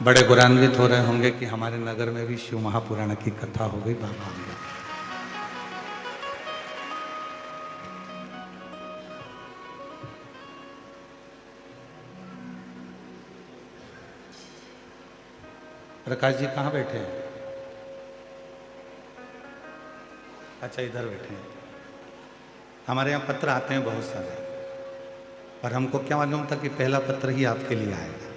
बड़े गौरवान्वित हो रहे होंगे कि हमारे नगर में भी शिव महापुराण की कथा हो गई बाबा आंबे। प्रकाश जी कहाँ बैठे हैं? अच्छा, इधर बैठे हैं। हमारे यहाँ पत्र आते हैं बहुत सारे, पर हमको क्या मालूम था कि पहला पत्र ही आपके लिए आएगा।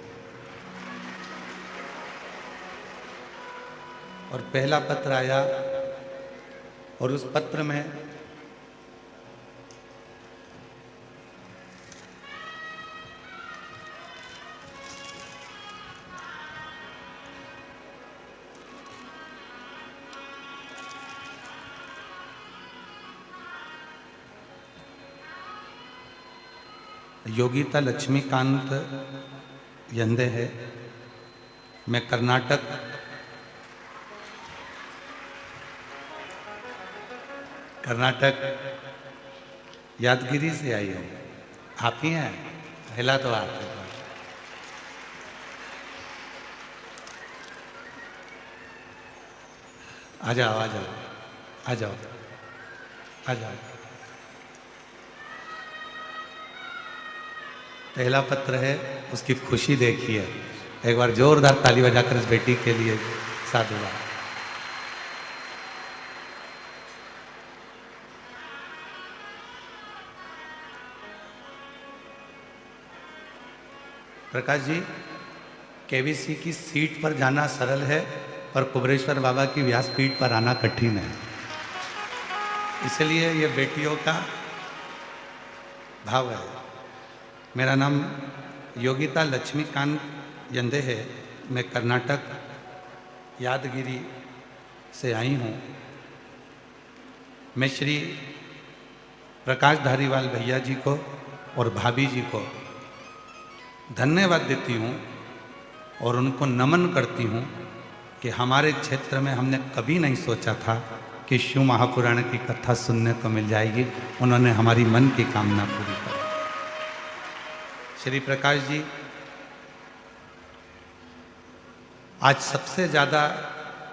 और पहला पत्र आया और उस पत्र में योगिता लक्ष्मीकांत यंदे है। मैं कर्नाटक यादगिरी से आई हूँ। आप ही हैं? हिला तो आप आ जाओ आ जाओ आ जाओ आ जाओ। पहला पत्र है, उसकी खुशी देखिए। एक बार जोरदार ताली बजाकर इस बेटी के लिए साधुवाद। प्रकाश जी, केवीसी की सीट पर जाना सरल है और कुबरेश्वर बाबा की व्यासपीठ पर आना कठिन है। इसलिए ये बेटियों का भाव है। मेरा नाम योगिता लक्ष्मीकांत यंदे है। मैं कर्नाटक यादगिरी से आई हूँ। मैं श्री प्रकाश धारीवाल भैया जी को और भाभी जी को धन्यवाद देती हूँ और उनको नमन करती हूँ कि हमारे क्षेत्र में हमने कभी नहीं सोचा था कि शिव महापुराण की कथा सुनने को मिल जाएगी। उन्होंने हमारी मन की कामना पूरी कर। श्री प्रकाश जी, आज सबसे ज़्यादा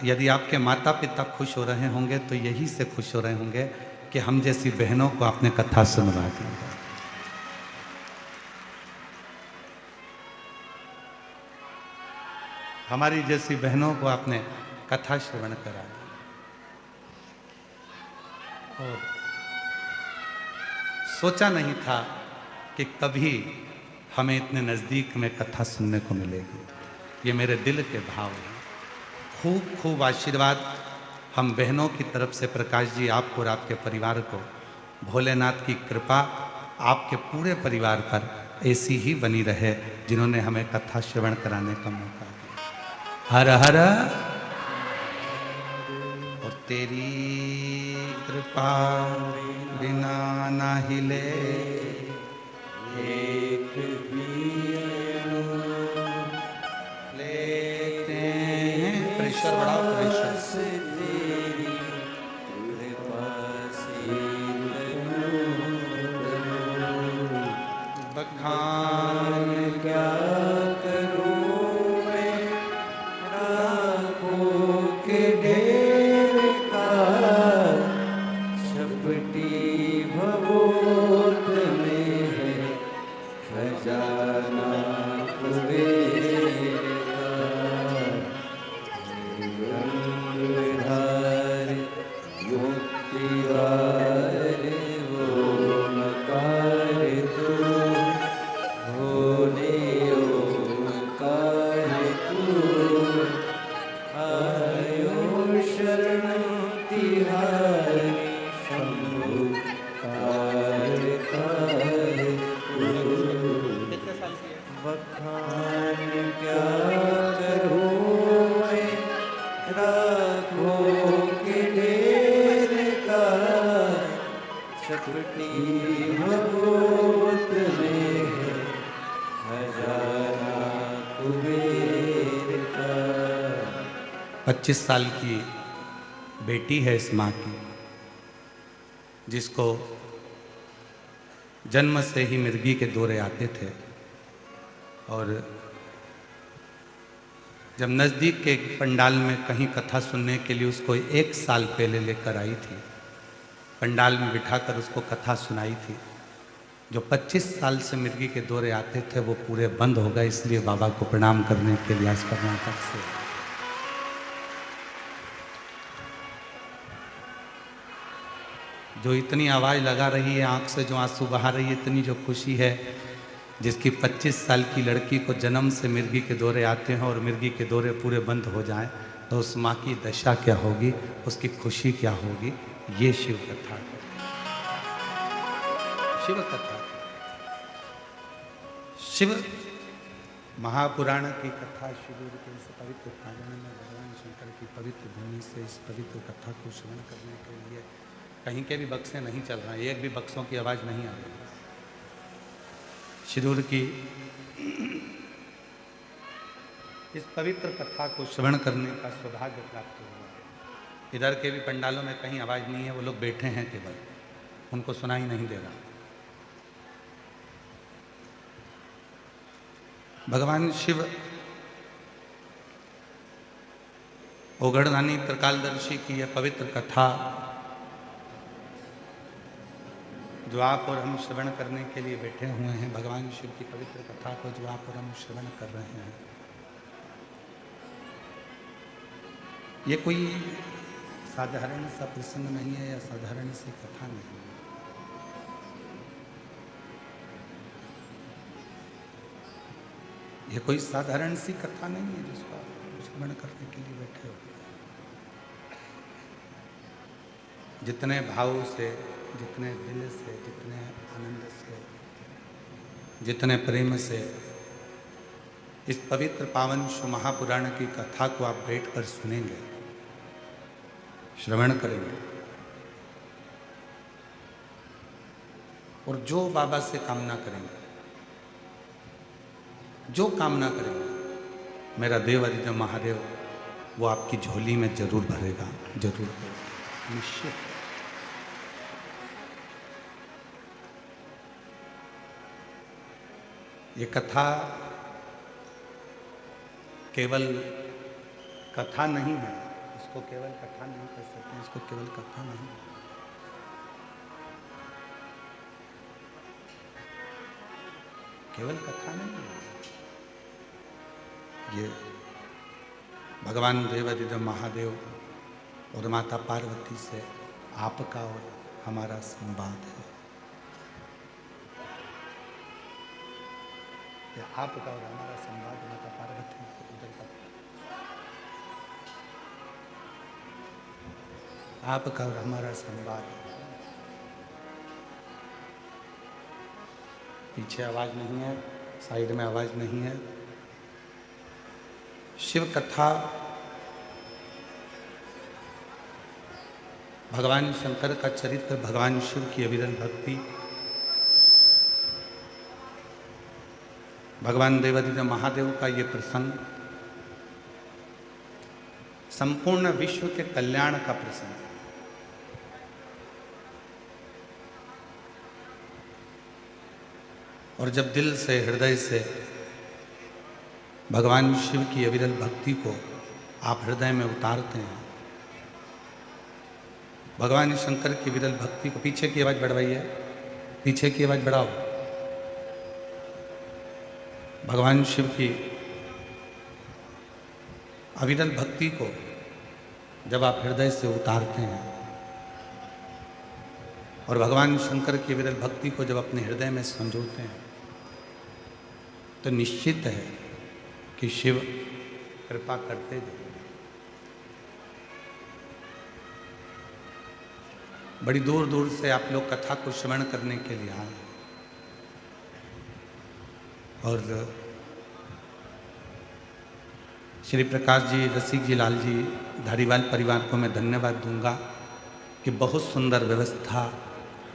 यदि आपके माता पिता खुश हो रहे होंगे तो यही से खुश हो रहे होंगे कि हम जैसी बहनों को आपने कथा सुनवा दी। हमारी जैसी बहनों को आपने कथा श्रवण करा। और सोचा नहीं था कि कभी हमें इतने नज़दीक में कथा सुनने को मिलेगी। ये मेरे दिल के भाव हैं। खूब खूब आशीर्वाद हम बहनों की तरफ से प्रकाश जी आपको और आपके परिवार को। भोलेनाथ की कृपा आपके पूरे परिवार पर ऐसी ही बनी रहे जिन्होंने हमें कथा श्रवण कराने का मौका दिया। हर हर। और तेरी कृपा बिना ना हिले एक भी लेते हैं। प्रेशर बढ़ाओ, प्रेशर। बखान क्या करूं मैं राखों के ढेर का, छपटी भगोत में है खजाना कुबेर का। रंगधार युक्तिवार वो नकार तू, भोले ओंकार तू, आयो शरण तिहारी शंभु कार कार तू। बखान क्या करूं मैं राखों के ढेर का, छपटी भगोत में है खजाना कुबेर का। 25 साल की बेटी है इस माँ की, जिसको जन्म से ही मिर्गी के दौरे आते थे और जब नज़दीक के पंडाल में कहीं कथा सुनने के लिए उसको 1 साल पहले लेकर आई थी, पंडाल में बिठाकर उसको कथा सुनाई थी। जो 25 साल से मिर्गी के दौरे आते थे वो पूरे बंद हो गए, इसलिए बाबा को प्रणाम करने के लिए आज कर्नाटक से। जो इतनी आवाज़ लगा रही है, आंख से जो आंसू बहा रही है, इतनी जो खुशी है, जिसकी 25 साल की लड़की को जन्म से मिर्गी के दौरे आते हैं और मिर्गी के दौरे पूरे बंद हो जाएं, तो उस माँ की दशा क्या होगी, उसकी खुशी क्या होगी। ये शिव कथा है, शिव कथा। शिव महापुराण की कथा शुरू के इस पवित्र प्रांगण में भगवान शंकर की पवित्र भूमि से इस पवित्र कथा को श्रवण करने के लिए कहीं के भी बक्से नहीं चल रहे हैं, एक भी बक्सों की आवाज़ नहीं आ रही। शिरूर की इस पवित्र कथा को श्रवण करने का सौभाग्य प्राप्त हुआ। इधर के भी पंडालों में कहीं आवाज़ नहीं है, वो लोग बैठे हैं केवल, उनको सुनाई नहीं दे रहा। भगवान शिव ओगढ़दानी त्रिकालदर्शी की यह पवित्र कथा जो आप और हम श्रवण करने के लिए बैठे हुए हैं, भगवान शिव की पवित्र कथा को जो आप और हम श्रवण कर रहे हैं, ये कोई साधारण सा प्रसंग नहीं है या साधारण सी कथा नहीं है। ये कोई साधारण सी कथा नहीं है जिसको आप श्रवण करने के लिए बैठे हो। जितने भाव से, जितने दिल से, जितने आनंद से, जितने प्रेम से इस पवित्र पावन शिव महापुराण की कथा को आप बैठकर सुनेंगे, श्रवण करेंगे, और जो बाबा से कामना करेंगे, जो कामना करेंगे, मेरा देव अधिदेव महादेव वो आपकी झोली में जरूर भरेगा, जरूर भरेगा, निश्चित। ये कथा केवल कथा नहीं है, इसको केवल कथा नहीं कर सकते, इसको केवल कथा नहीं, केवल कथा नहीं है। ये भगवान देवाधिदेव महादेव और माता पार्वती से आपका और हमारा संवाद है। ये आपका और हमारा संवाद माता पार्वती से उधर का, आपका और हमारा संवाद। पीछे आवाज नहीं है, साइड में आवाज नहीं है। शिव कथा भगवान शंकर का चरित्र, भगवान शिव की अविरल भक्ति, भगवान देवाधिदेव महादेव का ये प्रसंग संपूर्ण विश्व के कल्याण का प्रसंग है। और जब दिल से, हृदय से भगवान शिव की अविरल भक्ति को आप हृदय में उतारते हैं, भगवान शंकर की विरल भक्ति को, पीछे की आवाज बढ़वाइए, पीछे की आवाज बढ़ाओ, भगवान शिव की अविरल भक्ति को जब आप हृदय से उतारते हैं और भगवान शंकर की विरल भक्ति को जब अपने हृदय में संजोते हैं, तो निश्चित है कि शिव कृपा करते जाएंगे। बड़ी दूर दूर से आप लोग कथा को श्रवण करने के लिए आए, और श्री प्रकाश जी, रसिक जी, लाल जी, धारीवाल परिवार को मैं धन्यवाद दूंगा कि बहुत सुंदर व्यवस्था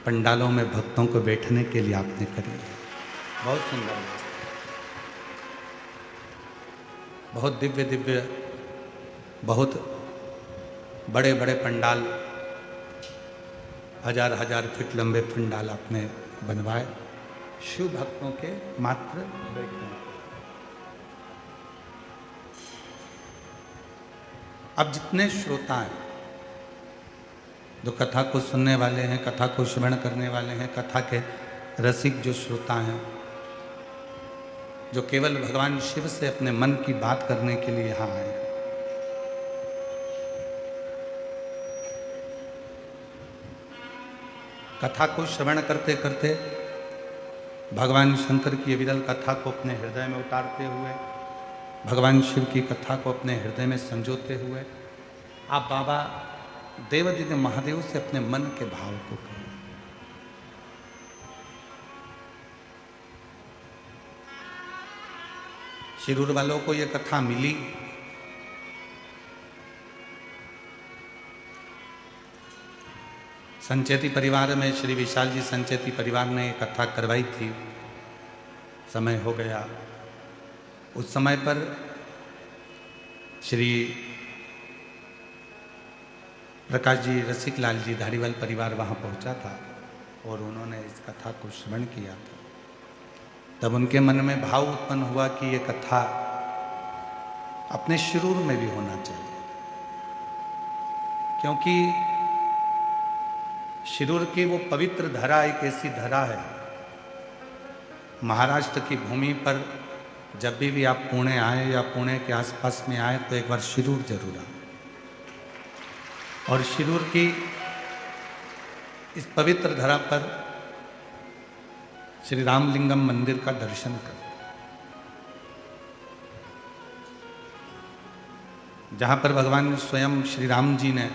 पंडालों में भक्तों को बैठने के लिए आपने करी है। बहुत सुंदर व्यवस्था, बहुत दिव्य दिव्य, बहुत बड़े बड़े पंडाल, हजार हजार फीट लंबे पंडाल आपने बनवाए शिव भक्तों के मात्र बैठने। अब जितने श्रोता हैं, जो कथा को सुनने वाले हैं, कथा को श्रवण करने वाले हैं, कथा के रसिक जो श्रोता हैं, जो केवल भगवान शिव से अपने मन की बात करने के लिए यहाँ आए हैं, कथा को श्रवण करते करते भगवान शंकर की विरल कथा को अपने हृदय में उतारते हुए, भगवान शिव की कथा को अपने हृदय में संजोते हुए आप बाबा देवादिदेव महादेव से अपने मन के भाव को कहें। शिरूर वालों को यह कथा मिली, संचेती परिवार में श्री विशाल जी संचेती परिवार ने ये कथा करवाई थी। समय हो गया, उस समय पर श्री प्रकाश जी रसिक लाल जी धारीवाल परिवार वहाँ पहुँचा था और उन्होंने इस कथा को श्रवण किया था। तब उनके मन में भाव उत्पन्न हुआ कि ये कथा अपने शिरूर में भी होना चाहिए, क्योंकि शिरूर की वो पवित्र धरा एक ऐसी धरा है, महाराष्ट्र की भूमि पर जब भी आप पुणे आए या पुणे के आसपास में आए तो एक बार शिरूर जरूर आए और शिरूर की इस पवित्र धरा पर श्री रामलिंगम मंदिर का दर्शन करें, जहाँ पर भगवान स्वयं श्री राम जी ने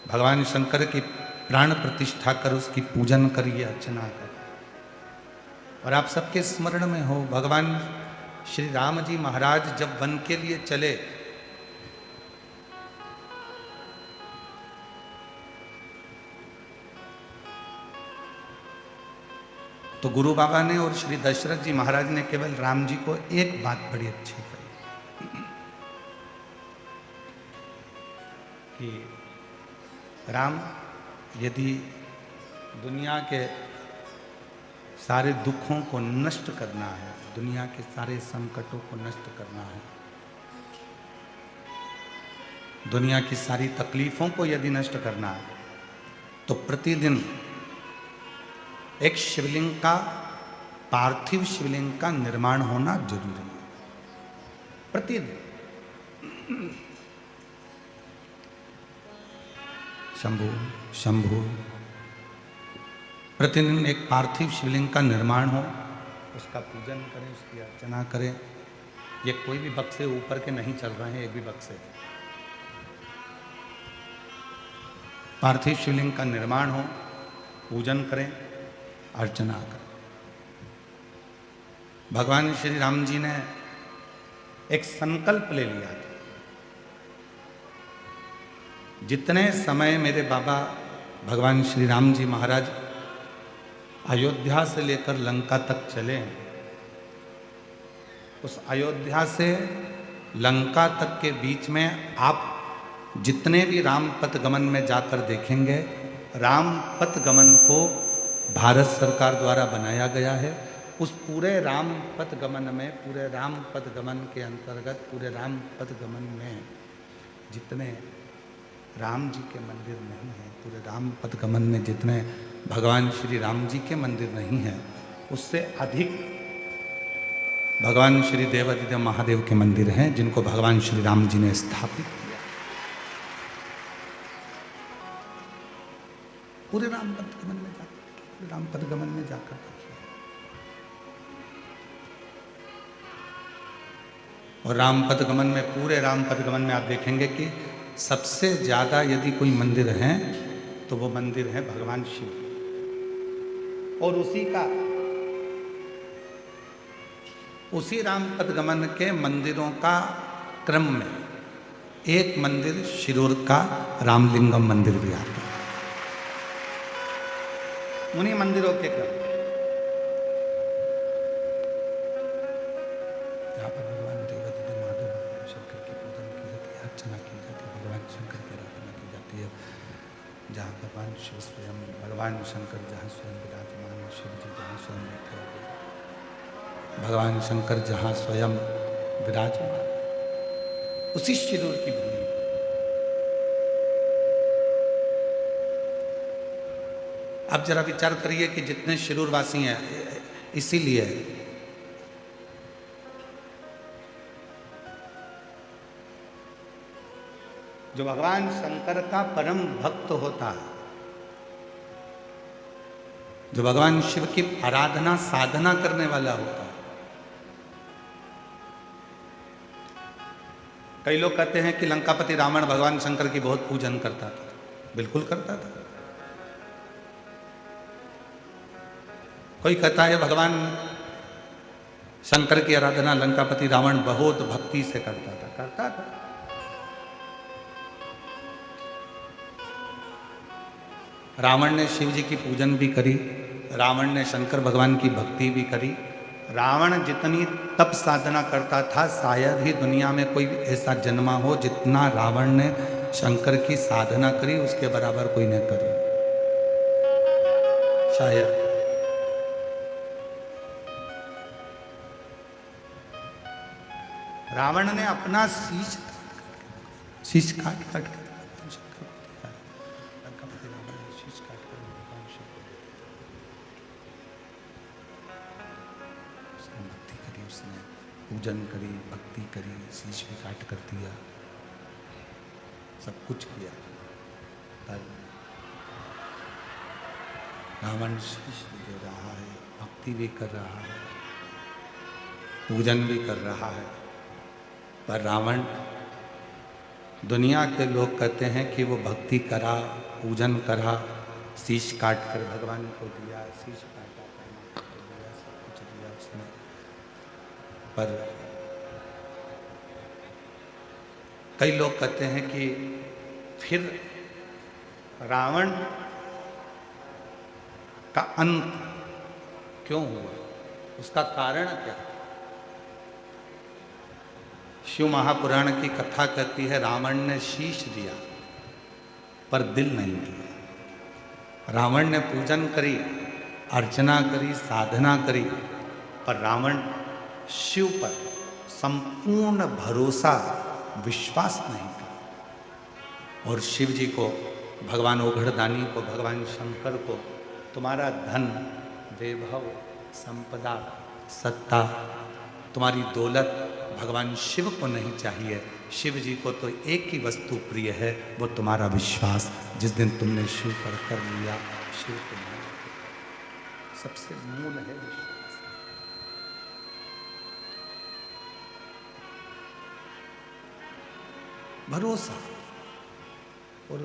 भगवान शंकर की प्राण प्रतिष्ठा कर उसकी पूजन करिए, अर्चना कर। और आप सबके स्मरण में हो, भगवान श्री राम जी महाराज जब वन के लिए चले तो गुरु बाबा ने और श्री दशरथ जी महाराज ने केवल राम जी को एक बात बड़ी अच्छी कही कि राम, यदि दुनिया के सारे दुखों को नष्ट करना है, दुनिया के सारे संकटों को नष्ट करना है, दुनिया की सारी तकलीफों को यदि नष्ट करना है, तो प्रतिदिन एक शिवलिंग का, पार्थिव शिवलिंग का निर्माण होना जरूरी है। प्रतिदिन शंभु शंभु, प्रतिदिन एक पार्थिव शिवलिंग का निर्माण हो, उसका पूजन करें, उसकी अर्चना करें। ये कोई भी बक्से ऊपर के नहीं चल रहे हैं, एक भी बक्से, पार्थिव शिवलिंग का निर्माण हो, पूजन करें, अर्चना करें। भगवान श्री राम जी ने एक संकल्प ले लिया था, जितने समय मेरे बाबा भगवान श्री राम जी महाराज अयोध्या से लेकर लंका तक चले, उस अयोध्या से लंका तक के बीच में आप जितने भी राम पथ गमन में जाकर देखेंगे, राम पथ गमन को भारत सरकार द्वारा बनाया गया है। उस पूरे राम पथ गमन में, पूरे राम पथ गमन के अंतर्गत, पूरे राम पथ गमन में जितने राम जी के मंदिर नहीं हैं, पूरे राम पथ गमन में जितने भगवान श्री राम जी के मंदिर नहीं हैं, उससे अधिक भगवान श्री देवादिदेव महादेव के मंदिर हैं, जिनको भगवान श्री राम जी ने स्थापित किया। पूरे राम पथ गमन में जाकर, पूरे राम पथ गमन में जाकर देखिए। और राम पथ गमन में, पूरे राम पथ गमन में आप देखेंगे कि सबसे ज्यादा यदि कोई मंदिर है तो वो मंदिर है भगवान शिव, और उसी राम पथ गमन के मंदिरों का क्रम में एक मंदिर शिरूर का रामलिंगम मंदिर भी आता है। उन्हीं मंदिरों के क्रम जहाँ पर भगवान देवादिदेव महादेव भगवान शंकर की पूजन की जाती है, अर्चना की जाती है, भगवान शंकर की आराधना की जाती है, जहाँ भगवान शिव स्वयं, भगवान शंकर जहाँ स्वयं विराजमान है, शिव जी जहाँ स्वयं बैठे हुए, भगवान शंकर जहाँ स्वयं विराजमान, उसी शिरूर की भूमि। अब जरा विचार करिए कि जितने शिरूरवासी हैं, इसीलिए जो भगवान शंकर का परम भक्त होता है, जो भगवान शिव की आराधना साधना करने वाला होता है। कई लोग कहते हैं कि लंकापति रावण भगवान शंकर की बहुत पूजन करता था। बिल्कुल करता था। कोई कहता है भगवान शंकर की आराधना लंकापति रावण बहुत भक्ति से करता था। रावण ने शिव जी की पूजन भी करी, रावण ने शंकर भगवान की भक्ति भी करी। रावण जितनी तप साधना करता था, शायद ही दुनिया में कोई ऐसा जन्मा हो जितना रावण ने शंकर की साधना करी, उसके बराबर कोई ने करी शायद। रावण ने अपना शीश काट काट कर पूजन करी, भक्ति करी, शीश भी काट कर दिया, सब कुछ किया। पर रावण शीश भी दे रहा है, भक्ति भी कर रहा है, पूजन भी कर रहा है। पर रावण, दुनिया के लोग कहते हैं कि वो भक्ति करा, पूजन करा, शीश काट कर भगवान को दिया, शीश काटा, दिया, सब कुछ दिया उसने। पर कई लोग कहते हैं कि फिर रावण का अंत क्यों हुआ, उसका कारण क्या? शिव महापुराण की कथा कहती है रावण ने शीश दिया पर दिल नहीं दिया। रावण ने पूजन करी, अर्चना करी, साधना करी, पर रावण शिव पर संपूर्ण भरोसा, विश्वास नहीं था। और शिव जी को, भगवान ओघड़दानी को, भगवान शंकर को तुम्हारा धन, वैभव, संपदा, सत्ता, तुम्हारी दौलत भगवान शिव को नहीं चाहिए। शिव जी को तो एक ही वस्तु प्रिय है, वो तुम्हारा विश्वास। जिस दिन तुमने शिव पर कर लिया, शिव तुम्हारा सबसे मूल है विश्वास। भरोसा, और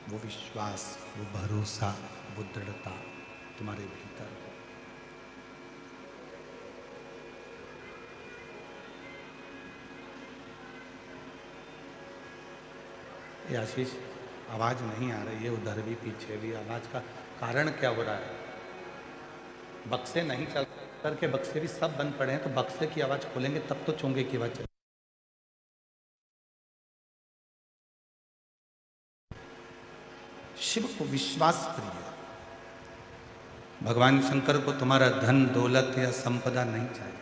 वो विश्वास, वो भरोसा, वो दृढ़ता तुम्हारे भीतर हो। ये आशीष, आवाज नहीं आ रही है, उधर भी पीछे भी। आवाज का कारण क्या हो रहा है? बक्से नहीं चल करके, बक्से भी सब बंद पड़े हैं, तो बक्से की आवाज खोलेंगे तब तो चोंगे की आवाज चले। शिव को विश्वास प्रिय, भगवान शंकर को तुम्हारा धन, दौलत या संपदा नहीं चाहिए।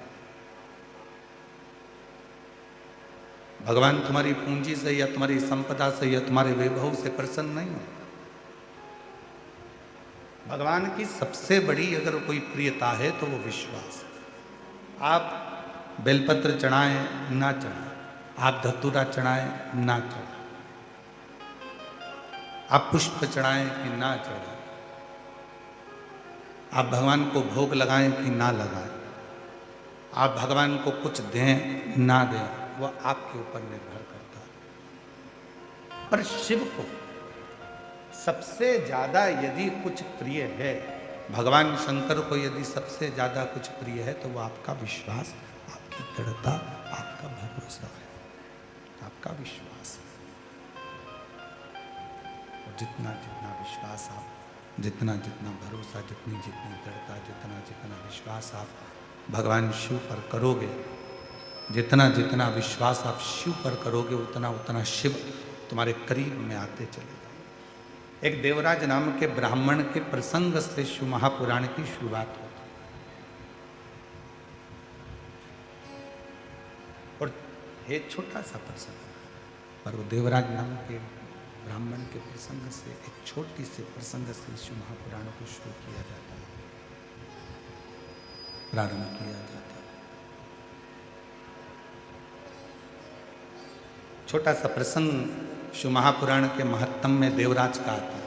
भगवान तुम्हारी पूंजी से या तुम्हारी संपदा से या तुम्हारे वैभव से प्रसन्न नहीं हो। भगवान की सबसे बड़ी अगर कोई प्रियता है तो वो विश्वास। आप बेलपत्र चढ़ाएं ना चढ़ाएं, आप धतूरा चढ़ाएं ना चढ़ाएं, आप पुष्प चढ़ाएं कि ना चढ़ाएं, आप भगवान को भोग लगाएं कि ना लगाएं, आप भगवान को कुछ दें ना दें, वो आपके ऊपर निर्भर करता है। पर शिव को सबसे ज्यादा यदि कुछ प्रिय है, भगवान शंकर को यदि सबसे ज्यादा कुछ प्रिय है, तो वो आपका विश्वास, आपकी दृढ़ता, आपका भरोसा है, आपका विश्वास है। और जितना जितना विश्वास आप, जितना जितना भरोसा, जितनी जितनी दृढ़ता, जितना जितना विश्वास आप भगवान शिव पर करोगे, जितना जितना विश्वास आप शिव पर करोगे, उतना उतना शिव तुम्हारे करीब में आते चले जाएंगे। एक देवराज नाम के ब्राह्मण के प्रसंग से शिव महापुराण की शुरुआत होती है। और एक छोटा सा प्रसंग, पर वो देवराज नाम के ब्राह्मण के प्रसंग से, एक छोटी से प्रसंग से शिव महापुराण को शुरू किया जाता है, प्रारंभ किया जाता है। छोटा सा प्रसंग शिव महापुराण के महत्तम में देवराज का आता है।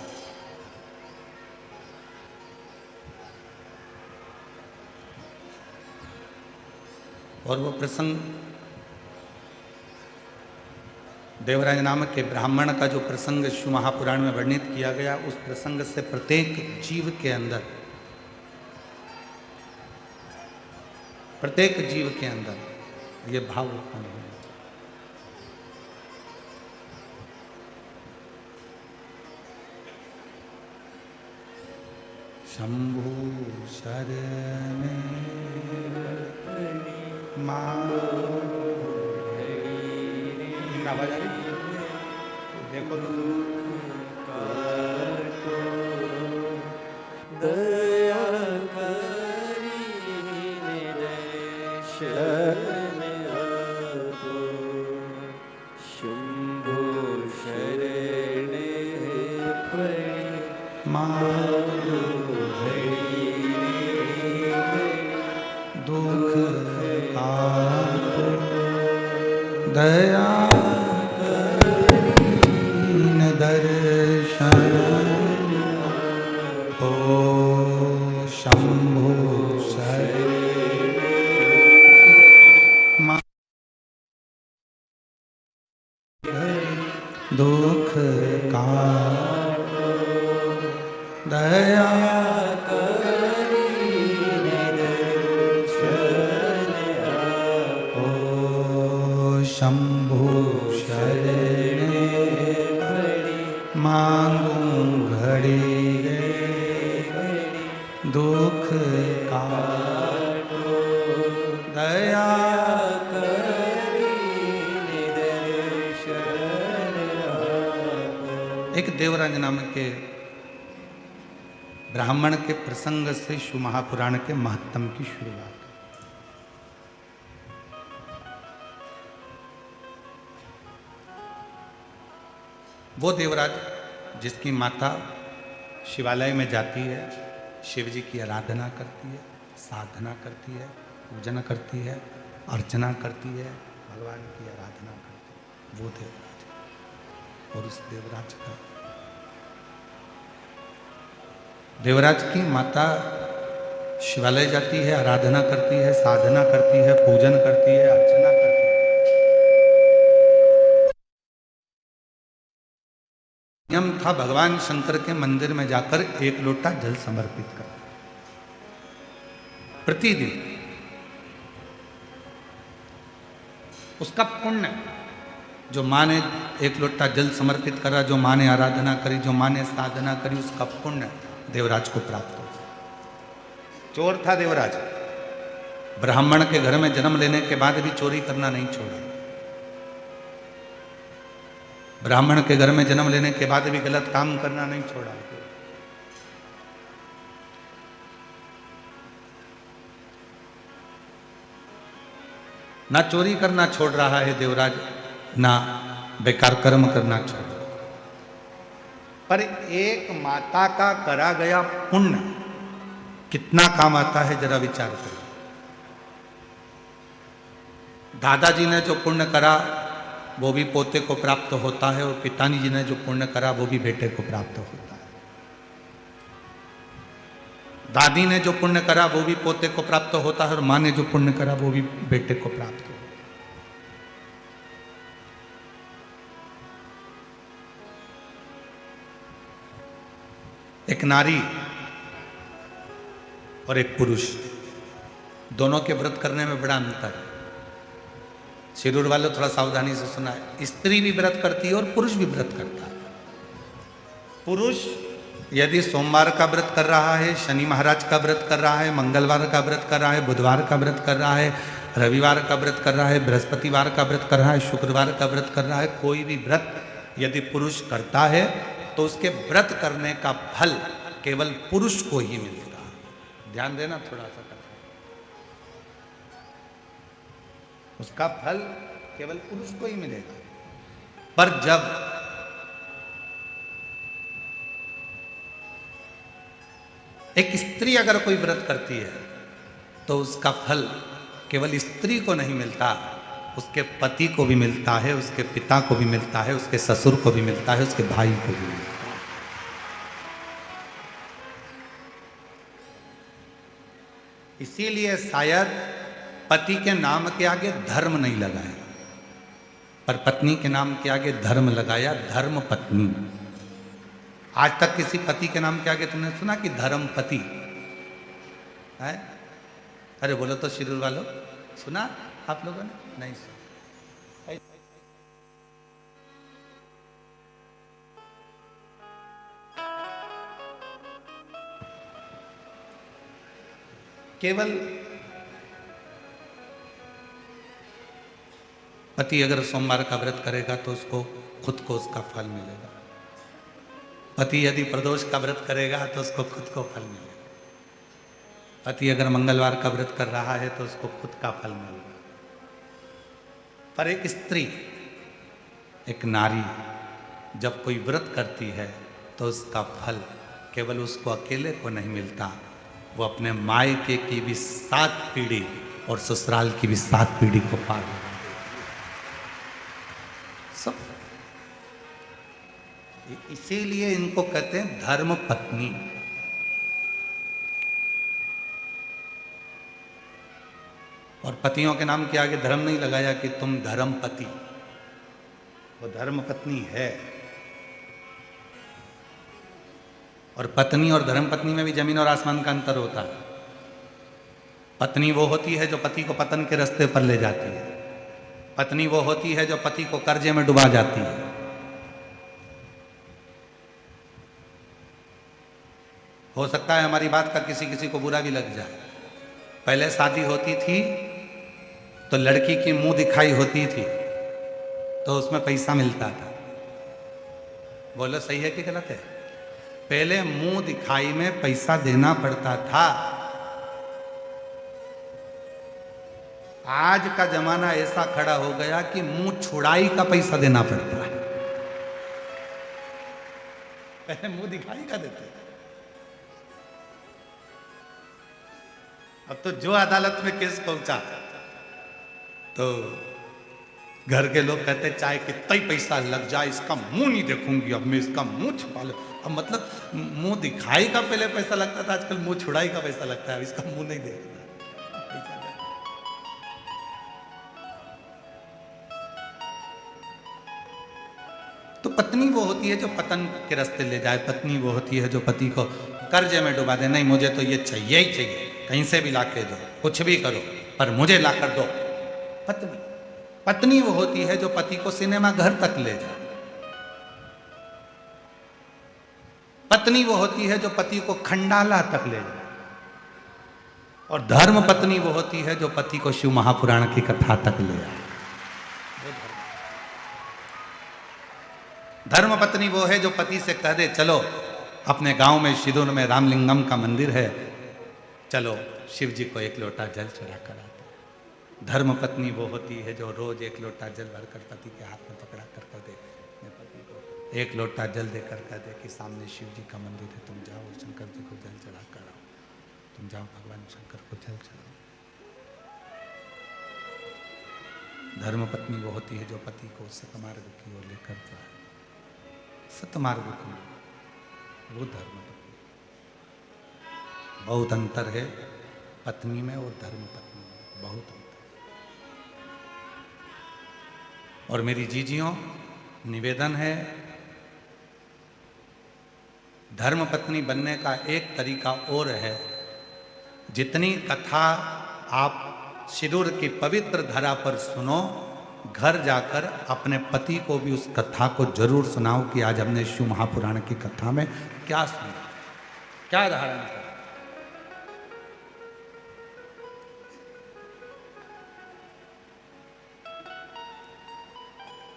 और वो प्रसंग देवराज नामक के ब्राह्मण का जो प्रसंग शिव महापुराण में वर्णित किया गया, उस प्रसंग से प्रत्येक जीव के अंदर, प्रत्येक जीव के अंदर ये भाव उत्पन्न हो। शंभु शरण आवाज आ रही? देखो तो दया करी शरण आपो, शंभो शरण मारो दुख आपो, दया करीन दर्शन ओ शंभु शरण दुख का दया करीन दर्शन ओ शंभु शरण मांगू घड़ी दुख काटो, दया करीन दर्शन आपो। एक देवराज नाम के ब्राह्मण के प्रसंग से शिव महापुराण के महत्तम की शुरुआत। वो देवराज जिसकी माता शिवालय में जाती है, शिव जी की आराधना करती है, साधना करती है, पूजन करती है, अर्चना करती है, भगवान की आराधना करती है, वो देवराज। और उस देवराज की माता शिवालय जाती है, आराधना करती है, साधना करती है, पूजन करती है, अर्चना करती है। नियम था भगवान शंकर के मंदिर में जाकर एक लोटा जल समर्पित कर प्रतिदिन। उसका पुण्य, जो माँ ने एक लोटा जल समर्पित करा, जो माँ ने आराधना करी, जो माँ ने साधना करी, उसका पुण्य देवराज को प्राप्त हो। चोर था देवराज, ब्राह्मण के घर में जन्म लेने के बाद भी चोरी करना नहीं छोड़ा। ब्राह्मण के घर में जन्म लेने के बाद भी गलत काम करना नहीं छोड़ा। ना चोरी करना छोड़ रहा है देवराज, ना बेकार कर्म करना छोड़ रहा। पर एक माता का करा गया पुण्य कितना काम आता है, जरा विचार करो। दादाजी ने जो पुण्य करा वो भी पोते को प्राप्त होता है, और पिताजी जी ने जो पुण्य करा वो भी बेटे को प्राप्त होता है। दादी ने जो पुण्य करा वो भी पोते को प्राप्त होता है, और माँ ने जो पुण्य करा वो भी बेटे को प्राप्त होता है। एक नारी और एक पुरुष, दोनों के व्रत करने में बड़ा अंतर है। शिरूर वालों थोड़ा सावधानी से सुना है, स्त्री भी व्रत करती है और पुरुष भी व्रत करता है। पुरुष यदि सोमवार का व्रत कर रहा है, शनि महाराज का व्रत कर रहा है, मंगलवार का व्रत कर रहा है, बुधवार का व्रत कर रहा है, रविवार का व्रत कर रहा है, बृहस्पतिवार का व्रत कर रहा है, शुक्रवार का व्रत कर रहा है, कोई भी व्रत यदि पुरुष करता है तो उसके व्रत करने का फल केवल पुरुष को ही मिलेगा। ध्यान देना थोड़ा सा, उसका फल केवल पुरुष को ही मिलेगा। पर जब एक स्त्री अगर कोई व्रत करती है तो उसका फल केवल स्त्री को नहीं मिलता, उसके पति को भी मिलता है, उसके पिता को भी मिलता है, उसके ससुर को भी मिलता है, उसके भाई को भी मिलता है। इसीलिए शायद पति के नाम के आगे धर्म नहीं लगाया, पर पत्नी के नाम के आगे धर्म लगाया, धर्म पत्नी। आज तक किसी पति के नाम के आगे तुमने सुना कि धर्म पति है? अरे बोलो तो शिरूर वालों, सुना आप लोगों ने? नहीं सुना। केवल पति अगर सोमवार का व्रत करेगा तो उसको खुद को उसका फल मिलेगा, पति यदि प्रदोष का व्रत करेगा तो उसको खुद को फल मिलेगा, पति अगर मंगलवार का व्रत कर रहा है तो उसको खुद का फल मिलेगा। पर एक स्त्री, एक नारी जब कोई व्रत करती है तो उसका फल केवल उसको अकेले को नहीं मिलता, वो अपने मायके की भी 7 पीढ़ी और ससुराल की भी 7 पीढ़ी को पार लगा सब। इसीलिए इनको कहते हैं धर्म पत्नी। और पतियों के नाम के आगे धर्म नहीं लगाया कि तुम धर्म पति, वो धर्म पत्नी है। और पत्नी और धर्म पत्नी में भी जमीन और आसमान का अंतर होता है। पत्नी वो होती है जो पति को पतन के रास्ते पर ले जाती है, पत्नी वो होती है जो पति को कर्जे में डुबा जाती है। हो सकता है हमारी बात का किसी किसी को बुरा भी लग जाए। पहले शादी होती थी तो लड़की की मुंह दिखाई होती थी तो उसमें पैसा मिलता था। बोलो सही है कि गलत है? पहले मुंह दिखाई में पैसा देना पड़ता था। आज का जमाना ऐसा खड़ा हो गया कि मुंह छुड़ाई का पैसा देना पड़ता है। पहले मुंह दिखाई का देते थे, अब तो जो अदालत में केस पहुंचा तो घर के लोग कहते चाहे कितना ही पैसा लग जाए इसका मुंह नहीं देखूंगी, अब मैं इसका मुंह छुपा लूं। अब मतलब मुंह दिखाई का पहले पैसा लगता था, आजकल मुंह छुड़ाई का पैसा लगता है, अब इसका मुंह नहीं देखना। तो पत्नी वो होती है जो पतन के रास्ते ले जाए, पत्नी वो होती है जो पति को कर्जे में डुबा दे। नहीं मुझे तो ये चाहिए ही चाहिए, कहीं से भी लाके दो, कुछ भी करो पर मुझे लाकर दो। पत्नी पत्नी वो होती है जो पति को सिनेमा घर तक ले जाए। पत्नी वो होती है जो पति को खंडाला तक ले जाए। और धर्म पत्नी वो होती है जो पति को शिव महापुराण की कथा तक ले आए। धर्म पत्नी वो है जो पति से कह दे चलो अपने गांव में शिदूर में रामलिंगम का मंदिर है, चलो शिव जी को 1 लोटा जल चढ़ा कर आते। धर्म पत्नी वो होती है जो रोज 1 लोटा जल भरकर पति के हाथ में पकड़ा कर दे, पति को 1 लोटा जल देकर कह दे कि सामने शिव जी का मंदिर है, तुम जाओ शंकर जी को जल चढ़ा कर आओ, तुम जाओ भगवान शंकर को जल चढ़ाओ। धर्म पत्नी वो होती है जो पति को सतमार्ग की ओर लेकर जाए, सतमार्ग की, वो धर्म पत्नी। बहुत अंतर है पत्नी में और धर्म पत्नी में, बहुत अंतर। और मेरी जीजियों निवेदन है, धर्म पत्नी बनने का एक तरीका और है। जितनी कथा आप शिरूर की पवित्र धरा पर सुनो, घर जाकर अपने पति को भी उस कथा को जरूर सुनाओ कि आज हमने शिव महापुराण की कथा में क्या सुना, क्या धारण किया।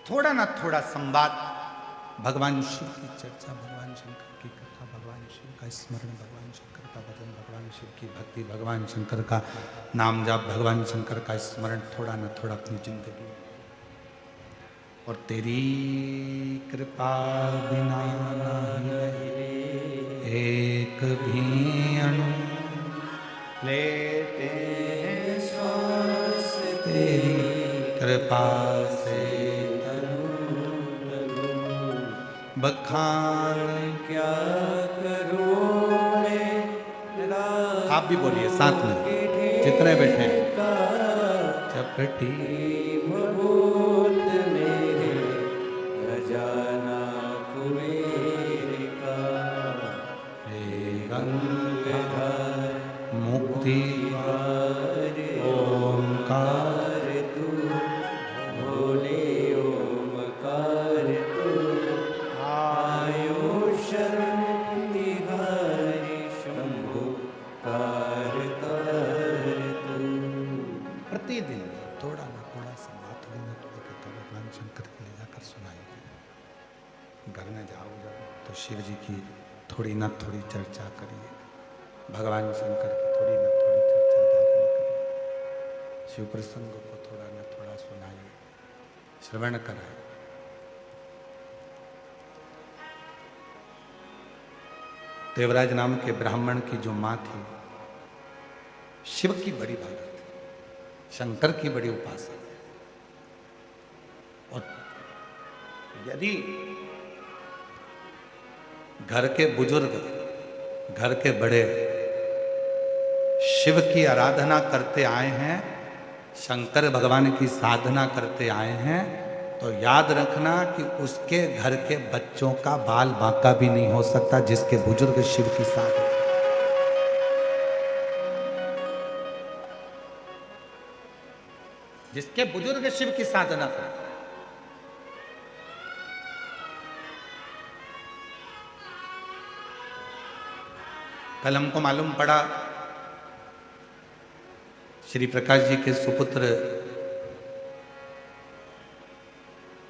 थोड़ा ना थोड़ा संवाद, भगवान शिव की चर्चा, भगवान शंकर की कथा, भगवान शिव का स्मरण, भगवान शंकर का भजन, भगवान शिव की भक्ति, भगवान शंकर का नाम जाप, भगवान शंकर का स्मरण थोड़ा ना थोड़ा अपनी जिंदगी और तेरी कृपा बिना नहीं एक भी अणु लेते हैं श्वास तेरी कृपा से बखान क्या करूं मैं आप भी बोलिए साथ में जितने बैठे हैं चपटी भूत मेरे खजाना कुबेर का हे गंगाधर मुक्ति ओंकार तू भोले ओमकार तू आयो शरण तिहारी शंभु कारतार तू। प्रतिदिन थोड़ा ना थोड़ा सा बात थोड़ी ना थोड़ी कथा भगवान शंकर के ले जाकर सुनाइए। घर में जाओ जब तो शिव जी की थोड़ी ना थोड़ी चर्चा करिए, भगवान शंकर की थोड़ी ना थोड़ी चर्चा धारण करिए, शिव प्रसंग को थोड़ा ना थोड़ा सुनाइए, श्रवण कराइए। देवराज नाम के ब्राह्मण की जो माँ थी, शिव की बड़ी भगत थी, शंकर की बड़ी उपासक, और यदि घर के बुजुर्ग, घर के बड़े शिव की आराधना करते आए हैं, शंकर भगवान की साधना करते आए हैं, तो याद रखना कि उसके घर के बच्चों का बाल बांका भी नहीं हो सकता जिसके बुजुर्ग शिव की साधना। जिसके बुजुर्ग शिव की साधना करते, कल हमको मालूम पड़ा श्री प्रकाश जी के सुपुत्र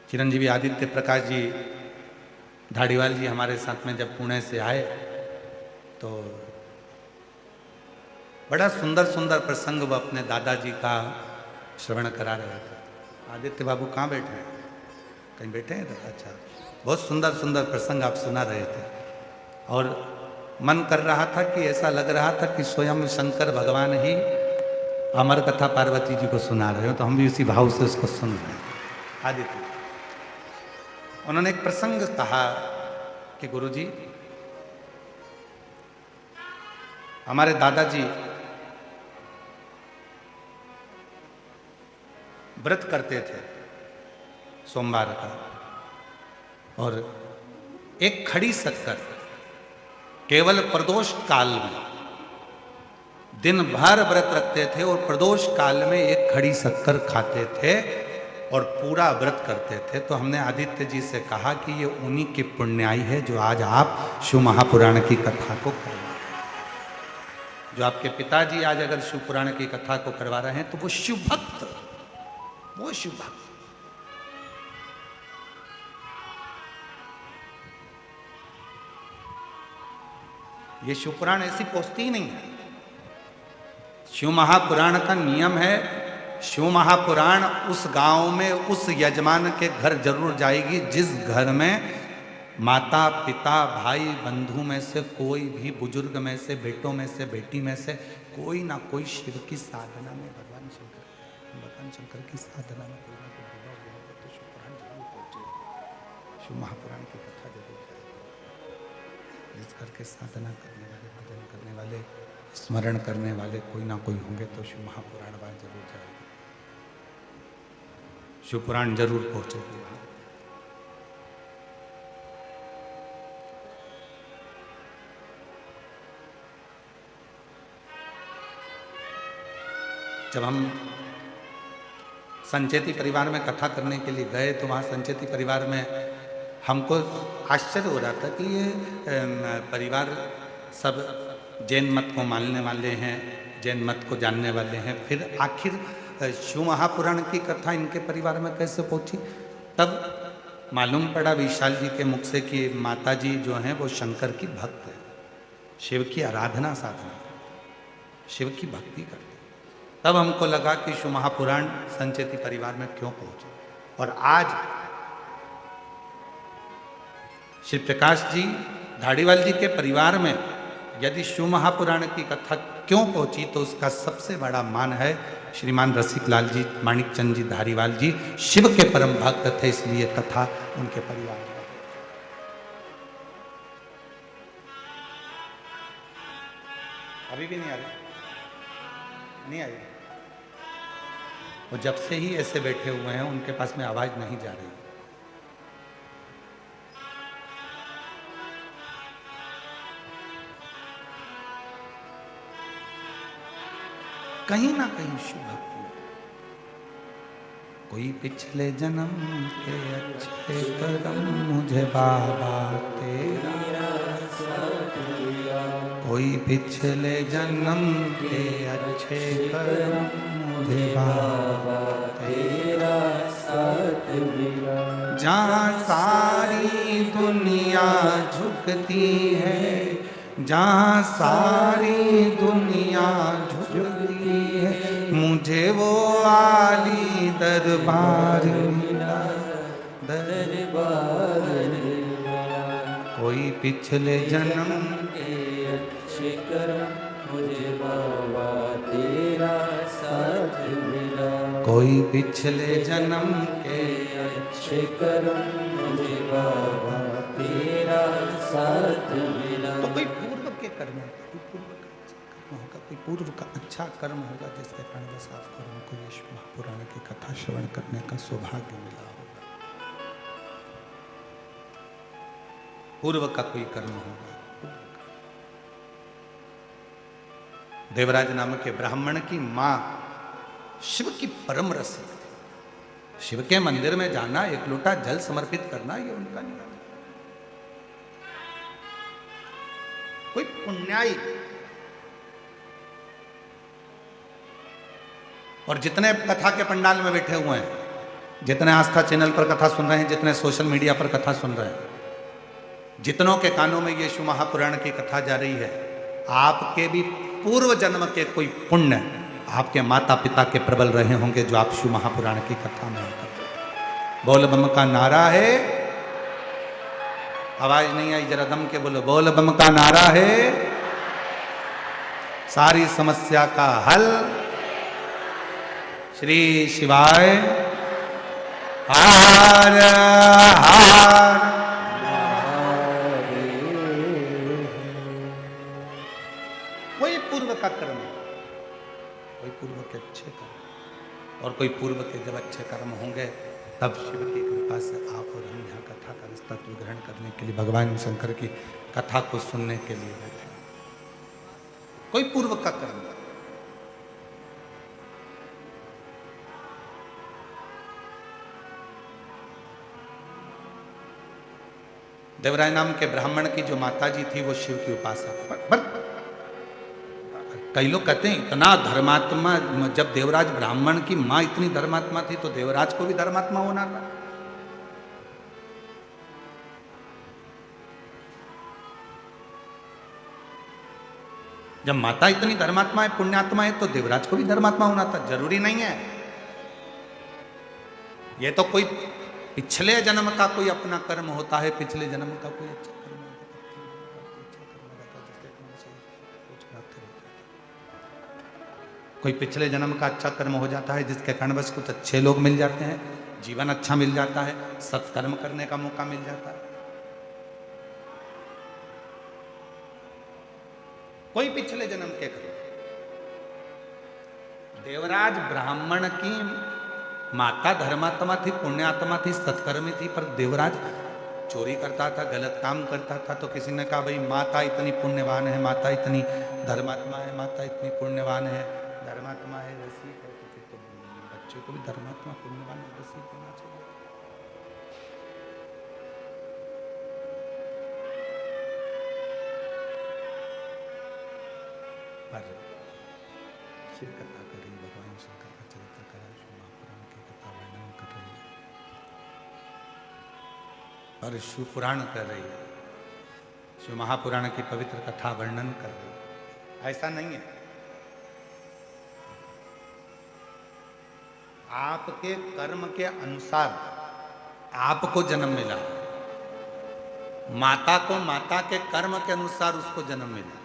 चिरंजीवी आदित्य प्रकाश जी धाड़ीवाल जी हमारे साथ में जब पुणे से आए तो बड़ा सुंदर सुंदर प्रसंग वो अपने दादाजी का श्रवण करा रहे थे। आदित्य बाबू कहाँ बैठे हैं? कहीं बैठे हैं? अच्छा, बहुत सुंदर सुंदर प्रसंग आप सुना रहे थे और मन कर रहा था कि ऐसा लग रहा था कि स्वयं शंकर भगवान ही अमर कथा पार्वती जी को सुना रहे हो, तो हम भी उसी भाव से उसको सुन रहे हैं। आदित्य उन्होंने एक प्रसंग कहा कि गुरुजी, हमारे दादाजी व्रत करते थे सोमवार का, और एक खड़ी शक्कर केवल प्रदोष काल में दिन भर व्रत रखते थे और प्रदोष काल में एक खड़ी शक्कर खाते थे और पूरा व्रत करते थे। तो हमने आदित्य जी से कहा कि ये उन्हीं की पुण्याई है जो आज आप शिव महापुराण की कथा को करवा रहे हैं। जो आपके पिताजी आज अगर शिव पुराण की कथा को करवा रहे हैं तो वो शिव भक्त, वो शिव भक्त। ये शिव पुराण ऐसी पोस्ती ही नहीं है। शिव महापुराण का नियम है, शिव महापुराण उस गांव में उस यजमान के घर जरूर जाएगी जिस घर में माता पिता भाई बंधु में से कोई भी, बुजुर्ग में से, बेटों में से, बेटी में से कोई ना कोई शिव की साधना में, भगवान शंकर की साधना में कोई ना कोई डूबा हुआ होगा, तो शिव पुराण जरूर पहुंचेगा, शिव महापुराण की कथा जरूर करेगा। जिस घर के साधना करने वाले, भजन करने वाले, स्मरण करने वाले कोई ना कोई होंगे तो शिव महापुराण बात जरूर जाएगी, शिव पुराण जरूर पहुंचेगी। जब हम संचेती परिवार में कथा करने के लिए गए तो वहाँ संचेती परिवार में हमको आश्चर्य हो रहा था कि ये परिवार सब जैन मत को मानने वाले हैं, जैन मत को जानने वाले हैं, फिर आखिर शिव महापुराण की कथा इनके परिवार में कैसे पहुंची? तब मालूम पड़ा विशाल जी के मुख से कि माता जी जो हैं वो शंकर की भक्त है, शिव की आराधना साधना करते, शिव की भक्ति करते। तब हमको लगा कि शिव महापुराण संचेती परिवार में क्यों पहुंचे। और आज श्री प्रकाश जी धारीवाल जी के परिवार में यदि शिव महापुराण की कथा क्यों पहुंची तो उसका सबसे बड़ा मान है श्रीमान रसिक लाल जी माणिक चंद जी धारीवाल जी शिव के परम भक्त थे, इसलिए कथा उनके परिवार में। अभी भी नहीं आ रही, नहीं आई। वो जब से ही ऐसे बैठे हुए हैं, उनके पास में आवाज नहीं जा रही। कहीं ना कहीं शिव भक्ति, कोई पिछले जन्म के अच्छे कर्म मुझे बाबा तेरा साथ दिया, कोई पिछले जन्म के अच्छे कर्म मुझे बाबा तेरा साथ दिया। जहाँ सारी दुनिया झुकती है, जहाँ सारी दुनिया झुकती है, मुझे वो आली दरबार मिला, दरबार मिला। कोई पिछले जन्म के अच्छे कर्म मुझे बाबा तेरा साथ मिला, कोई पिछले जन्म के अच्छे कर्म मुझे बाबा तेरा साथ मिला। तो कोई पूर्व के कर्म, कोई पूर्व का अच्छा कर्म होगा जिसके कारण बस आपको हमको ये महापुराण की कथा श्रवण करने का सौभाग्य मिला होगा। पूर्व का कोई कर्म होगा। देवराज नाम के ब्राह्मण की मां शिव की परम रसिक थी। शिव के मंदिर में जाना, एक लोटा जल समर्पित करना, ये उनका नियम। कोई पुण्याई, और जितने कथा के पंडाल में बैठे हुए हैं, जितने आस्था चैनल पर कथा सुन रहे हैं, जितने सोशल मीडिया पर कथा सुन रहे हैं, जितनों के कानों में ये शिव महापुराण की कथा जा रही है, आपके भी पूर्व जन्म के कोई पुण्य आपके माता पिता के प्रबल रहे होंगे जो आप शिव महापुराण की कथा में करते। बोल बम का नारा है, आवाज नहीं आई, जरा दम के बोलो। बोल बम का नारा है, सारी समस्या का हल श्री शिवाय हार हार। कोई पूर्व का कर्म, कोई पूर्व के अच्छे कर्म, और कोई पूर्व के जब अच्छे कर्म होंगे तब शिव की कृपा से आप और हम यहाँ कथा का तत्व ग्रहण करने के लिए, भगवान शंकर की कथा को सुनने के लिए बैठे। कोई पूर्व का कर्म, देवराय नाम के ब्राह्मण की जो माता जी थी वो शिव की उपासक। पर कई लोग कहते हैं इतना धर्मात्मा, जब देवराज ब्राह्मण की मां इतनी धर्मात्मा थी तो देवराज को भी धर्मात्मा होना था। जब माता इतनी धर्मात्मा है, पुण्यात्मा है, तो देवराज को भी धर्मात्मा होना था। जरूरी नहीं है, ये तो कोई पिछले जन्म का कोई अपना कर्म होता है, पिछले जन्म का कोई अच्छा कर्म कोई पिछले जन्म का अच्छा कर्म हो जाता है जिसके कारण बस कुछ अच्छे लोग मिल जाते हैं, जीवन अच्छा मिल जाता है, सत्कर्म करने का मौका मिल जाता है। कोई पिछले जन्म के कर्म। देवराज ब्राह्मण की माता धर्मात्मा थी, पुण्यात्मा थी, सत्कर्मी थी, पर देवराज चोरी करता था, गलत काम करता था। तो किसी ने कहा भाई माता इतनी पुण्यवान है, माता इतनी धर्मात्मा है, माता इतनी पुण्यवान है, धर्मात्मा है, रसिक है, तो बच्चे को भी धर्मात्मा पुण्यवान रसिक होना चाहिए। पर शिव कथा करी, भगवान शंकर का चरित्र करा, शिव महापुराण की कथा वर्णन कर रही है, और शिव पुराण कर रही है, शिव महापुराण की पवित्र कथा वर्णन कर रही है। ऐसा नहीं है, आपके कर्म के अनुसार आपको जन्म मिला। माता को माता के कर्म के अनुसार उसको जन्म मिला,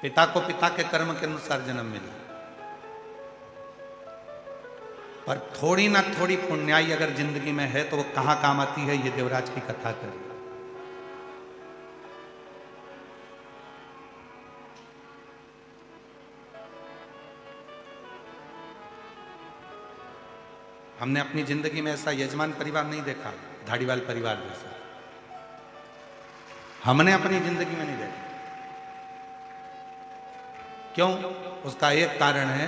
पिता को पिता के कर्म के अनुसार जन्म मिला। पर थोड़ी ना थोड़ी पुण्याई अगर जिंदगी में है तो वो कहां काम आती है, ये देवराज की कथा करी। हमने अपनी जिंदगी में ऐसा यजमान परिवार नहीं देखा, धाड़ीवाल परिवार जैसा हमने अपनी जिंदगी में नहीं देखा। क्यों? उसका एक कारण है,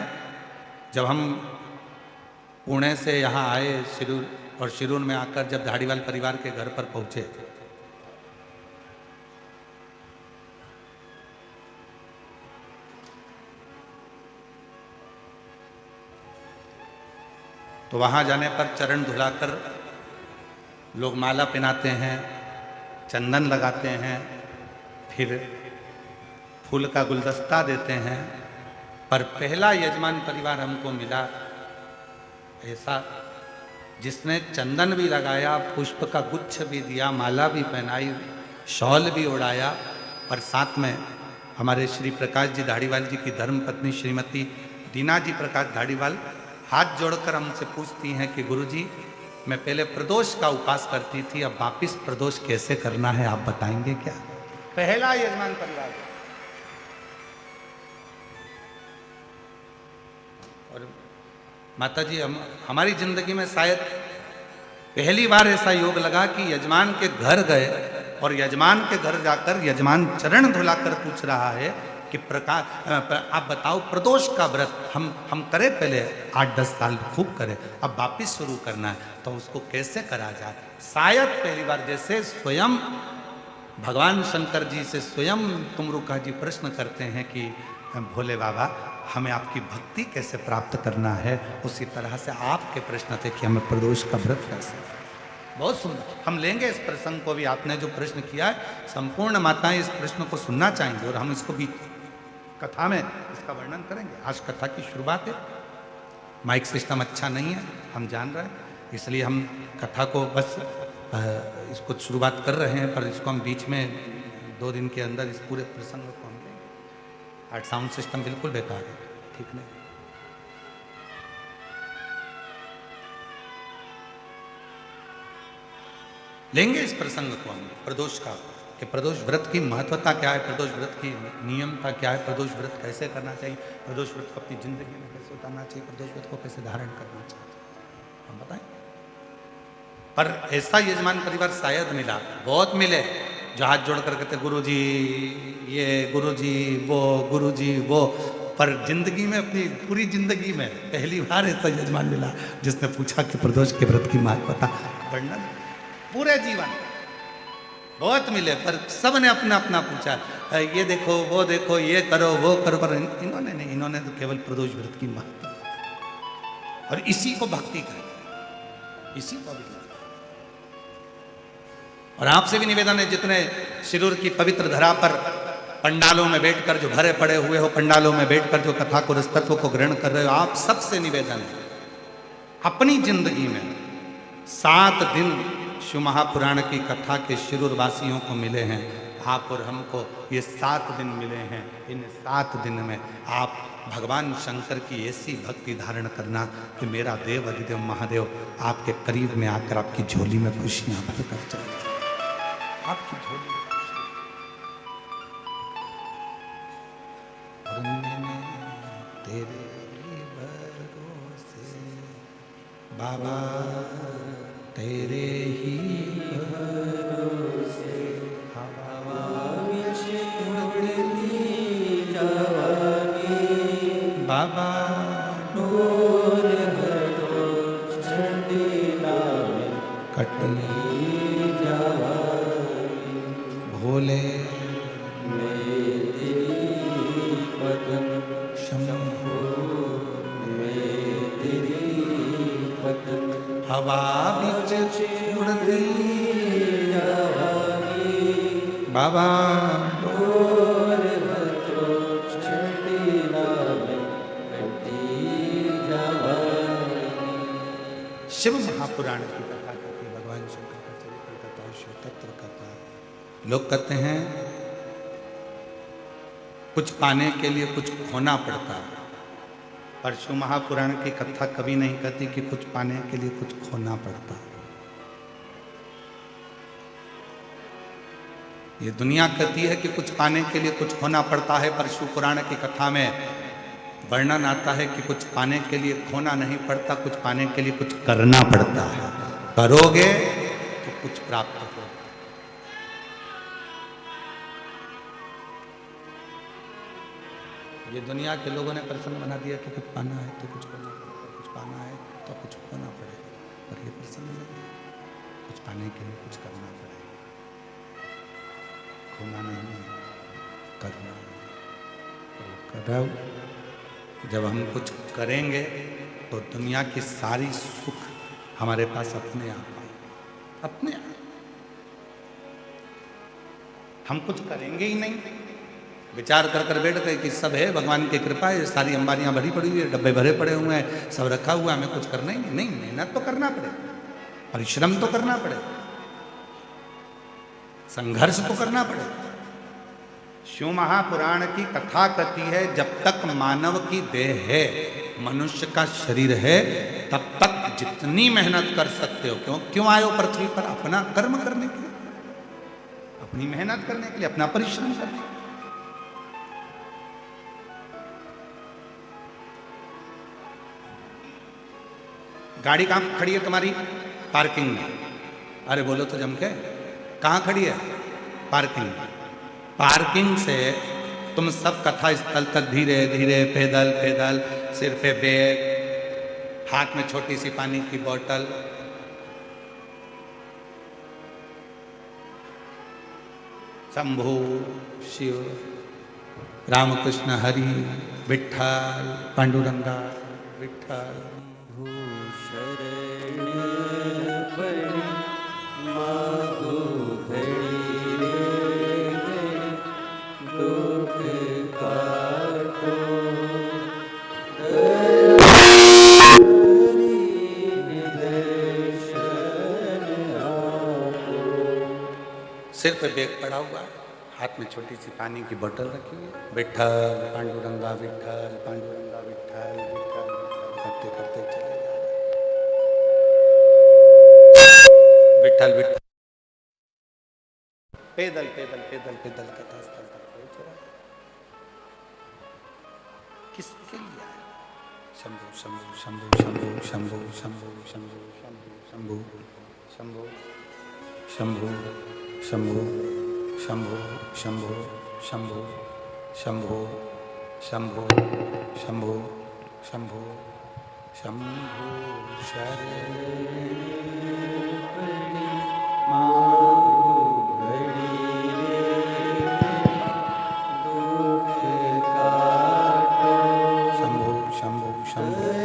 जब हम पुणे से यहाँ आए शिरूर, और शिरूर में आकर जब धाड़ीवाल परिवार के घर पर पहुंचे तो वहां जाने पर चरण धुलाकर लोग माला पहनाते हैं, चंदन लगाते हैं, फिर फूल का गुलदस्ता देते हैं। पर पहला यजमान परिवार हमको मिला ऐसा जिसने चंदन भी लगाया, पुष्प का गुच्छ भी दिया, माला भी पहनाई, शॉल भी उड़ाया, और साथ में हमारे श्री प्रकाश जी धाड़ीवाल जी की धर्मपत्नी श्रीमती दीना जी प्रकाश धाड़ीवाल हाथ जोड़कर हमसे पूछती हैं कि गुरुजी, मैं पहले प्रदोष का उपास करती थी, अब वापिस प्रदोष कैसे करना है आप बताएंगे क्या? पहला यजमान परिवार। और माता जी, हमारी जिंदगी में शायद पहली बार ऐसा योग लगा कि यजमान के घर गए और यजमान के घर जाकर यजमान चरण धुलाकर पूछ रहा है कि आप बताओ प्रदोष का व्रत हम करें, पहले 8-10 साल खूब करें, अब वापिस शुरू करना है, तो उसको कैसे करा जाए? शायद पहली बार जैसे स्वयं भगवान शंकर जी से स्वयं तुमरुका जी प्रश्न करते हैं कि भोले बाबा हमें आपकी भक्ति कैसे प्राप्त करना है, उसी तरह से आपके प्रश्न थे कि हमें प्रदोष का व्रत कैसे। बहुत सुंदर, हम लेंगे इस प्रसंग को भी। आपने जो प्रश्न किया है, संपूर्ण माताएं इस प्रश्न को सुनना चाहेंगे और हम इसको भी कथा में इसका वर्णन करेंगे। आज कथा की शुरुआत है, माइक सिस्टम अच्छा नहीं है, हम जान रहे हैं, इसलिए हम कथा को बस इसको शुरुआत कर रहे हैं, पर इसको हम बीच में 2 दिन के अंदर इस पूरे प्रसंग को हम लेंगे। आज साउंड सिस्टम बिल्कुल बेकार है, ठीक नहीं। लेंगे इस प्रसंग को हम प्रदोष का, कि प्रदोष व्रत की महत्वता क्या है, प्रदोष व्रत की नियमता क्या है, प्रदोष व्रत कैसे करना चाहिए, प्रदोष व्रत को अपनी जिंदगी में कैसे उतारना चाहिए, प्रदोष व्रत को कैसे धारण करना चाहिए, हम बताएं। पर ऐसा यजमान परिवार शायद मिला, बहुत मिले, जो हाथ जोड़कर कहते गुरुजी ये, गुरुजी वो, गुरुजी वो। पर जिंदगी में, अपनी पूरी जिंदगी में पहली बार ऐसा यजमान मिला जिसने पूछा कि प्रदोष के व्रत की महत्वता वर्णन। पूरे जीवन बहुत मिले, पर सब ने अपना अपना पूछा, ये देखो वो देखो, ये करो वो करो, पर इन्होंने नहीं, इन्होंने तो केवल प्रदोष व्रत की महत्ता, और इसी को भक्ति करें, इसी को भी। और आपसे भी निवेदन है, जितने शिरूर की पवित्र धरा पर पंडालों में बैठकर जो भरे पड़े हुए हो, पंडालों में बैठकर जो कथा को, रसतत्व को ग्रहण कर रहे हो, आप सबसे निवेदन है, अपनी जिंदगी में 7 दिन शिव महापुराण की कथा के शिरूर वासियों को मिले हैं, आप और हमको ये 7 दिन मिले हैं। इन 7 दिन में आप भगवान शंकर की ऐसी भक्ति धारण करना कि मेरा देव अधिदेव महादेव आपके करीब में आकर आपकी झोली में खुशियां भर कर जाए, आपकी झोली में तेरे भरोसे बाबा, तेरे ही भरोसे हवा विच उड़ती जावागी, बाबा डोर हटो झंडी नामे कटी जावागी, भोले मेरी पदम शंभो, मेरी पदम हवा बिच उड़ती जावागी, बाबा डोर हटो झंडी नामे कटी जावागी। शिव महापुराण पुराण की कथा करती है, भगवान शंकर का चरित्र कथा, शिव तत्व कथा। लोग कहते हैं कुछ पाने के लिए कुछ खोना पड़ता है, पर शिव महापुराण की कथा कभी नहीं कहती कि कुछ पाने के लिए कुछ खोना पड़ता है। ये दुनिया कहती है कि कुछ पाने के लिए कुछ खोना पड़ता है, पर शिव पुराण की कथा में वर्णन आता है कि कुछ पाने के लिए खोना नहीं पड़ता, कुछ पाने के लिए कुछ करना पड़ता है। करोगे तो कुछ प्राप्त हो। ये दुनिया के लोगों ने प्रसंग बना दिया कि कुछ पाना है तो कुछ करना पड़ेगा, कुछ पाना है तो कुछ होना पड़ेगा, पर ये प्रसंग नहीं, कुछ पाने के लिए कुछ करना पड़ेगा। खोना नहीं, करना। करो। जब हम कुछ करेंगे तो दुनिया की सारी सुख हमारे पास अपने आप आए, अपने आप। हम कुछ करेंगे ही नहीं, विचार कर कर बैठ गए कि सब है, भगवान की कृपा है, सारी अंबारियां भरी पड़ी हुई है, डब्बे भरे पड़े हुए हैं, सब रखा हुआ है, हमें कुछ करना ही नहीं। मेहनत तो करना पड़ेगा, परिश्रम तो करना पड़ेगा, संघर्ष तो करना पड़ेगा। शिव महापुराण की कथा कहती है जब तक मानव की देह है, मनुष्य का शरीर है, तब तक जितनी मेहनत कर सकते हो। क्यों आए हो पृथ्वी पर? अपना कर्म करने के लिए, अपनी मेहनत करने के लिए, अपना परिश्रम करने के लिए। गाड़ी कहाँ खड़ी है तुम्हारी? पार्किंग में। अरे बोलो तो जम के, कहाँ खड़ी है? पार्किंग में। पार्किंग से तुम सब कथा स्थल तक धीरे धीरे पैदल पैदल, सिर पे बैग, हाथ में छोटी सी पानी की बोतल, शंभु शिव, रामकृष्ण हरि, विठ्ठल, पांडुरंगा, विठ्ठल। शरण पड़ी मागो घड़ी रे घड़ी, दुख काटो सिर पे बैग पड़ा हुआ, हाथ में छोटी सी पानी की बोतल रखी हुई, विठ्ठल पांडुरंगा विठ्ठल, पांडुरंगा विठ्ठल, विठ्ठल करते करते चले जा रहे। विठ्ठल विठ्ठल, पैदल पैदल पैदल पैदल कथा स्थल तक पहुंच रहा। किसके लिए आए? शंभु शंभु शंभु शंभु शंभु शंभु शंभु शंभु शंभु शंभु शंभु शंभु शंभु शंभु शंभु शंभु शंभु शंभु शंभु शरण पड़ी मागो घड़ी रे दुख काटो। शंभु शंभु शंभु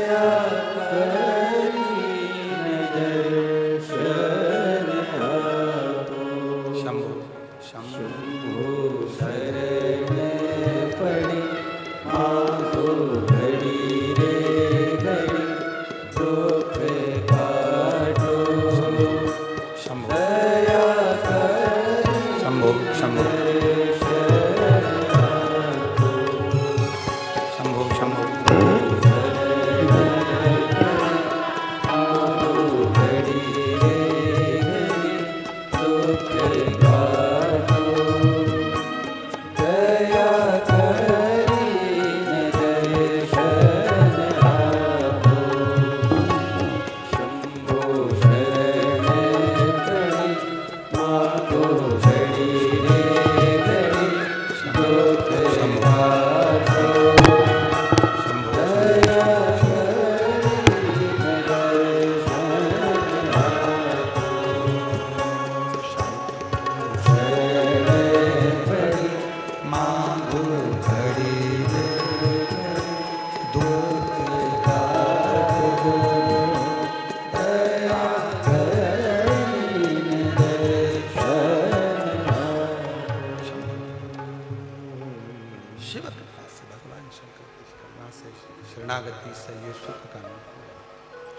शरणागति से ये सुख का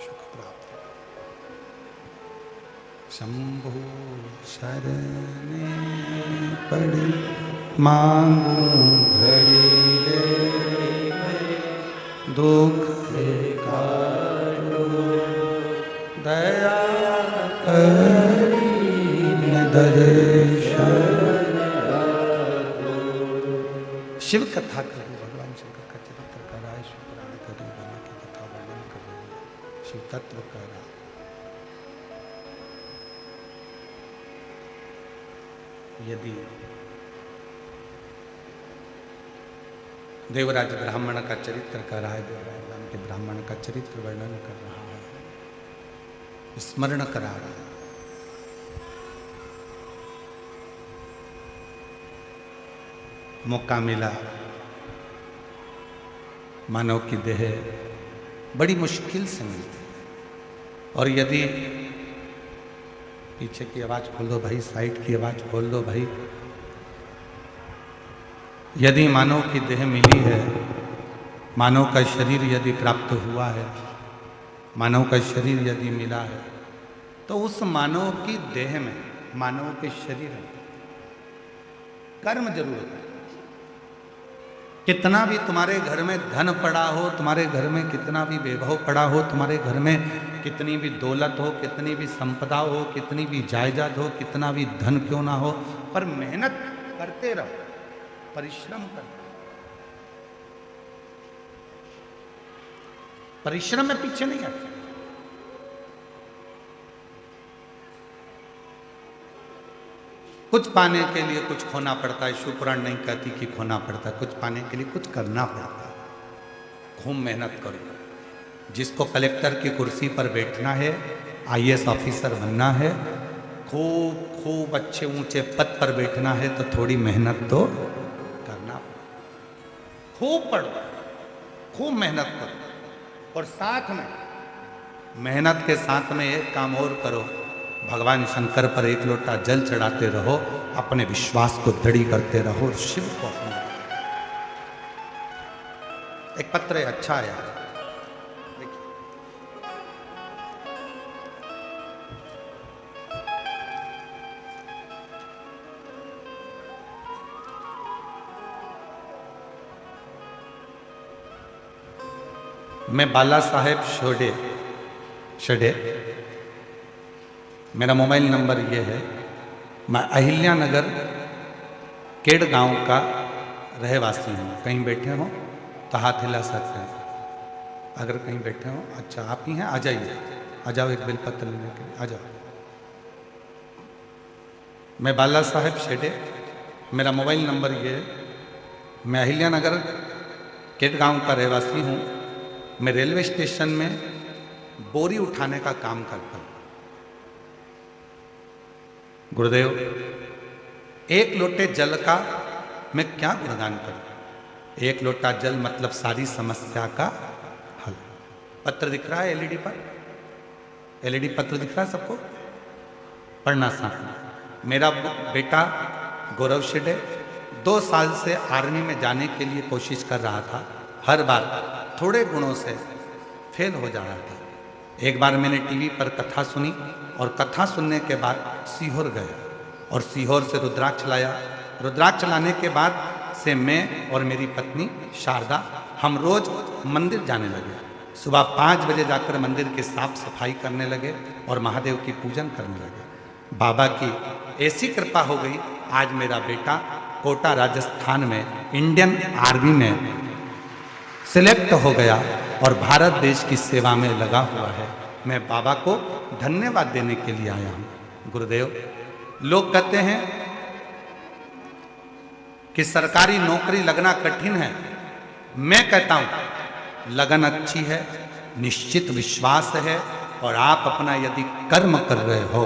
सुख प्राप्त हो। शंभु शरणे पड़ी मांगू घड़ी रे दुख काटो दया करी दर्शन। शिव कथा करो, भगवान शंकर का चरित्र कराए, शिव पुराण करी, ब्रह्मा की कथा वर्णन कर रही है, शिव तत्व कह रहा। यदि देवराज ब्राह्मण का चरित्र कर रहा है, देवराज राम के ब्राह्मण का चरित्र वर्णन कर रहा है, स्मरण करा रहा है। मौका मिला, मानव की देह बड़ी मुश्किल से मिलती है। और यदि पीछे की आवाज खोल दो भाई, साइड की आवाज खोल दो भाई। यदि मानव की देह मिली है, मानव का शरीर यदि प्राप्त हुआ है, मानव का शरीर यदि मिला है, तो उस मानव की देह में, मानव के शरीर में कर्म जरूर है। कितना भी तुम्हारे घर में धन पड़ा हो, तुम्हारे घर में कितना भी वैभव पड़ा हो, तुम्हारे घर में कितनी भी दौलत हो, कितनी भी संपदा हो, कितनी भी जायदाद हो, कितना भी धन क्यों ना हो, पर मेहनत करते रहो, परिश्रम करो। परिश्रम में पीछे नहीं आते। कुछ पाने के लिए कुछ खोना पड़ता है। शिवपुराण नहीं कहती कि खोना पड़ता है, कुछ पाने के लिए कुछ करना पड़ता है। खूब मेहनत करो। जिसको कलेक्टर की कुर्सी पर बैठना है, आईएएस ऑफिसर बनना है, खूब खूब अच्छे ऊंचे पद पर बैठना है, तो थोड़ी मेहनत तो करना पड़ेगा। खूब पढ़ो, खूब मेहनत करो, और साथ में मेहनत के साथ में एक काम और करो, भगवान शंकर पर एक लोटा जल चढ़ाते रहो, अपने विश्वास को दृढ़ करते रहो, शिव को अपना। एक पत्र अच्छा आया, देखिए। मैं बाला साहेब शेडे, मेरा मोबाइल नंबर ये है। मैं अहिल्या नगर केड़ गांव का रहवासी हूँ। कहीं बैठे हो तो हाथ हिला सकते हैं। अगर कहीं बैठे हो, अच्छा आप ही हैं, आ जाइए, आ जाओ एक बेलपत्र लेने के लिए, आ जाओ। मैं बाला साहेब शेडे, मेरा मोबाइल नंबर ये है। मैं अहिल्या नगर केड़ गांव का रहवासी हूँ। मैं रेलवे स्टेशन में बोरी उठाने का काम करता हूँ। गुरुदेव, एक लोटे जल का मैं क्या गुणगान करूं? एक लोटा जल मतलब सारी समस्या का हल। पत्र दिख रहा है एलईडी पर, एलईडी पत्र दिख रहा है सबको, पढ़ना साथ में। मेरा बेटा गौरव शेडे 2 साल से आर्मी में जाने के लिए कोशिश कर रहा था। हर बार थोड़े गुणों से फेल हो जा रहा था। एक बार मैंने टीवी पर कथा सुनी, और कथा सुनने के बाद सीहोर गया, और सीहोर से रुद्राक्ष लाया। रुद्राक्ष लाने के बाद से मैं और मेरी पत्नी शारदा हम रोज मंदिर जाने लगे। सुबह 5 बजे जाकर मंदिर की साफ सफाई करने लगे और महादेव की पूजन करने लगे। बाबा की ऐसी कृपा हो गई, आज मेरा बेटा कोटा राजस्थान में इंडियन आर्मी में सिलेक्ट हो गया और भारत देश की सेवा में लगा हुआ है। मैं बाबा को धन्यवाद देने के लिए आया हूं। गुरुदेव, लोग कहते हैं कि सरकारी नौकरी लगना कठिन है। मैं कहता हूं लगन अच्छी है, निश्चित विश्वास है, और आप अपना यदि कर्म कर रहे हो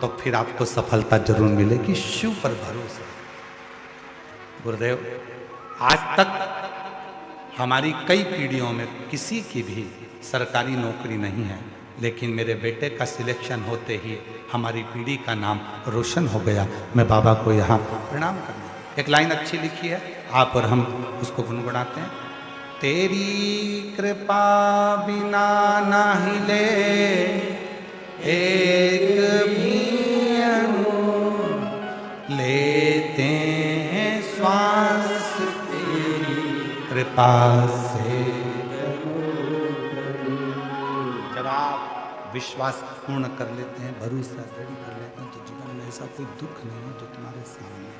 तो फिर आपको सफलता जरूर मिलेगी। शिव पर भरोसा। गुरुदेव, आज तक हमारी कई पीढ़ियों में किसी की भी सरकारी नौकरी नहीं है, लेकिन मेरे बेटे का सिलेक्शन होते ही हमारी पीढ़ी का नाम रोशन हो गया। मैं बाबा को यहाँ प्रणाम करना। एक लाइन अच्छी लिखी है, आप और हम उसको गुनगुनाते हैं। तेरी कृपा बिना ना हिले एक भी कृपा से। जब आप विश्वास पूर्ण कर लेते हैं, भरोसा दृढ़ कर लेते हैं, तो जीवन में ऐसा कोई दुख नहीं है जो तुम्हारे सामने।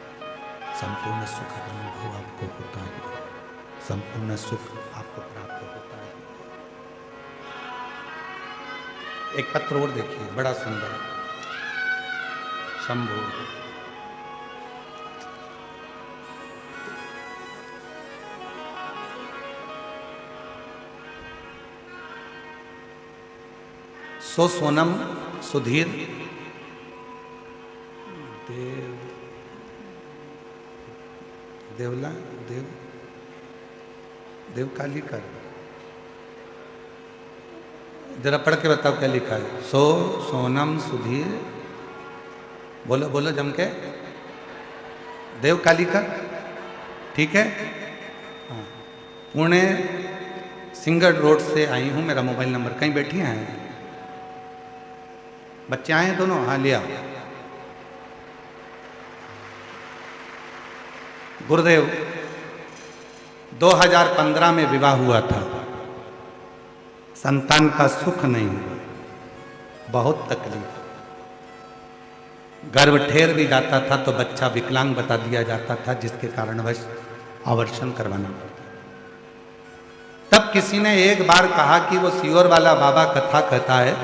संपूर्ण सुख का अनुभव आपको होता है, संपूर्ण सुख आपको प्राप्त होता है। एक पत्र और देखिए, बड़ा सुंदर। शंभु सो सोनम सुधीर देव देवला देव देव का लिखा है, जरा पढ़ के बताओ क्या लिखा है। सो सोनम सुधीर, बोलो बोलो जम के, देव कालीकर, ठीक है। हाँ, पुणे सिंगल रोड से आई हूँ, मेरा मोबाइल नंबर, कहीं बैठी हैं बच्चे आए हैं दोनों, हाँ लिया। गुरुदेव 2015 में विवाह हुआ था, संतान का सुख नहीं, बहुत तकलीफ, गर्भ ठेर भी जाता था तो बच्चा विकलांग बता दिया जाता था, जिसके कारणवश आवर्षण करवाना पड़ता। तब किसी ने एक बार कहा कि वो सियोर वाला बाबा कथा कहता है,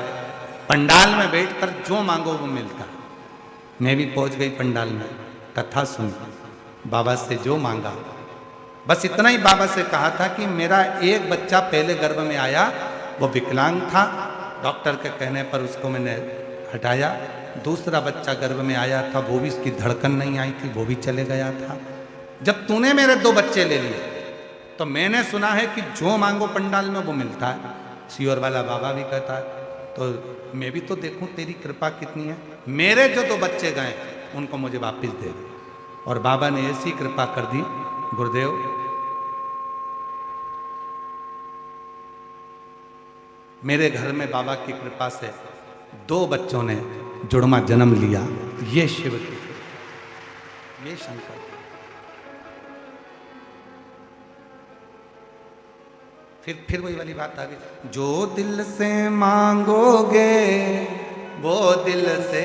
पंडाल में बैठकर जो मांगो वो मिलता। मैं भी पहुंच गई पंडाल में, कथा सुन, बाबा से जो मांगा, बस इतना ही बाबा से कहा था कि मेरा एक बच्चा पहले गर्भ में आया, वो विकलांग था, डॉक्टर के कहने पर उसको मैंने हटाया। दूसरा बच्चा गर्भ में आया था, वो भी उसकी धड़कन नहीं आई थी, वो भी चले गया था। जब तूने मेरे 2 बच्चे ले लिए तो मैंने सुना है कि जो मांगो पंडाल में वो मिलता है। सियोर वाला बाबा भी कहता है, तो मैं भी तो देखूं तेरी कृपा कितनी है। मेरे जो 2 बच्चे गए उनको मुझे वापस दे दे। और बाबा ने ऐसी कृपा कर दी, गुरुदेव मेरे घर में बाबा की कृपा से 2 बच्चों ने जुड़वा जन्म लिया। ये शिव की, ये शंकर की। फिर वही वाली बात आ गई, जो दिल से मांगोगे वो दिल से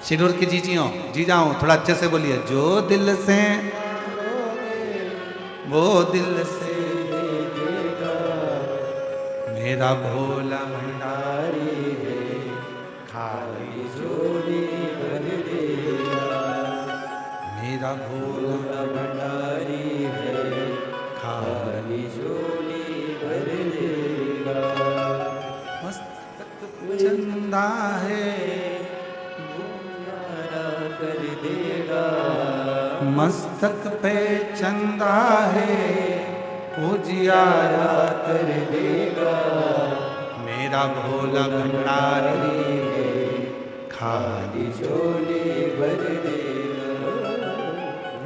शिरूर की जी जाओ थोड़ा अच्छे से बोलिए, जो दिल से वो दिल से मेरा भोला भंडारी है, खाली झोली भर देगा। मेरा भोला भंडारी है, खाली झोली भर देगा। मस्तक चंदा है वो न्यारा कर देगा। मस्तक पे चंदा है उजियारा कर देगा। मेरा भोला भंडारी है, खाली झोली भर देगा।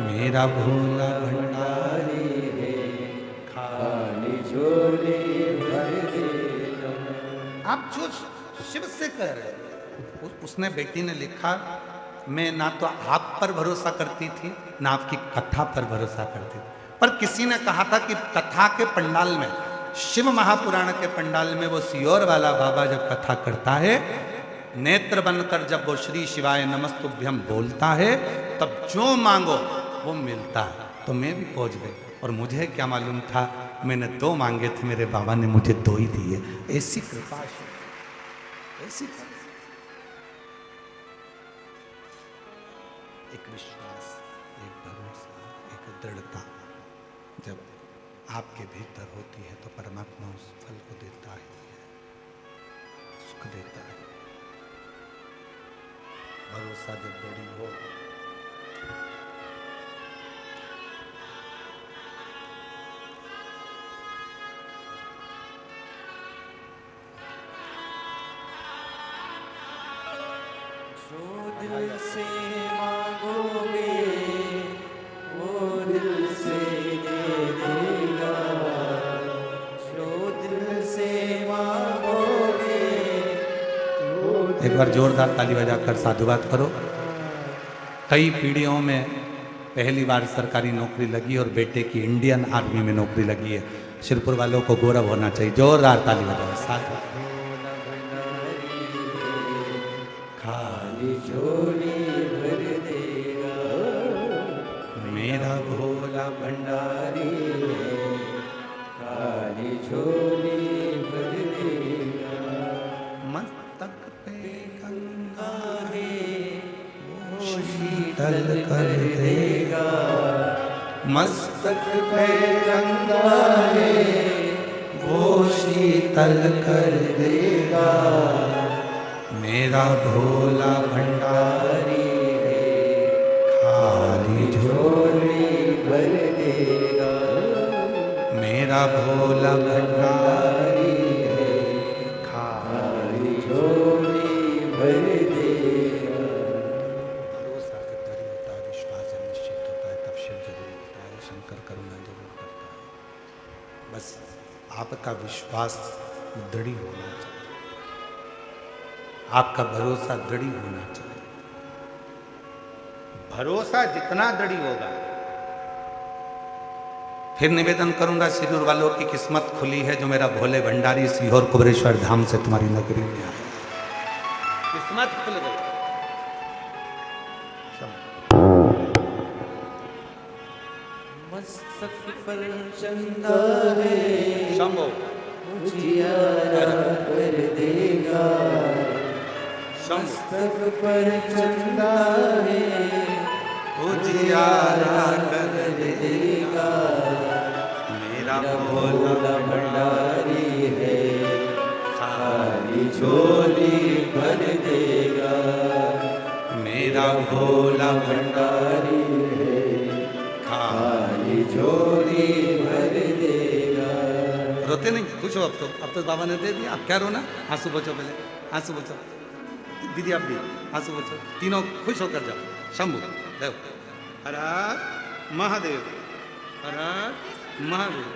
मेरा भोला भंडारी है, खाली झोली भर देगा। आप जो शिव से कह रहे हैं, उसने बेटी ने लिखा, मैं ना तो आप पर भरोसा करती थी ना आपकी कथा पर भरोसा करती थी, पर किसी ने कहा था कि कथा के पंडाल में, शिव महापुराण के पंडाल में वो सियोर वाला बाबा जब कथा करता है, नेत्र बनकर जब वो श्री शिवाय नमस्तुभ्यम बोलता है, तब जो मांगो वो मिलता है। तो मैं भी पहुंच गई, और मुझे क्या मालूम था, मैंने 2 मांगे थे, मेरे बाबा ने मुझे 2 ही दिए। ऐसी कृपा, ऐसी एक विश्वास, एक भरोसा, एक दृढ़ता जब आपके भीतर होती है तो परमात्मा उस फल को देता है, सुख देता है। भरोसा जब बड़ी हो, जो दिल से मांगोगे वो दिल से दे देगा। जो दिल से मांगोगे एक बार जोरदार ताली बजाकर साधुवाद करो। कई पीढ़ियों में पहली बार सरकारी नौकरी लगी और बेटे की इंडियन आर्मी में नौकरी लगी है। शिरपुर वालों को गौरव होना चाहिए। जोरदार ताली बजाओ साथ। खाली झोली भर देगा, मेरा भोला भंडारी है, खाली झोली भर देगा। मस्तक पे गंगा है वो शीतल कर देगा, मस्तक पे गंगा है वो शीतल कर देगा। मेरा भोला भंडारी है, खाली झोली भर देगा। मेरा भोला भंडारी है, खाली झोली भर देगा। भरोसा कद्दारी होता है, विश्वास जब निश्चित होता है तब शिव जरूर होता है, शंकर करुणा जरूर करता है। बस आपका विश्वास दृढ़ होना चाहिए, आपका भरोसा दृढ़ होना चाहिए। भरोसा जितना दृढ़ होगा, फिर निवेदन करूंगा शिरूर वालों की किस्मत खुली है जो मेरा भोले भंडारी सीहोर कुबरेश्वर धाम से तुम्हारी नगरी में आया। किस्मत खुल गई। मस्तक पर चंदा है, शंभो उजियारा कर देगा। मस्तक पर चंदा है, उजियारा कर देगा। मेरा भोला भंडारी है, खाली झोली भर देगा। मेरा भोला भंडारी है, खाली झोली भर देगा। रोते नहीं, खुश हो अब तो बाबा ने दे दिया, अब क्या रोना। आंसू बचो, पहले आंसू बचो। दीदी आप भी आंसू बचो, तीनों खुश होकर जाओ। शंभू देव, हर हर महादेव, हर हर महादेव।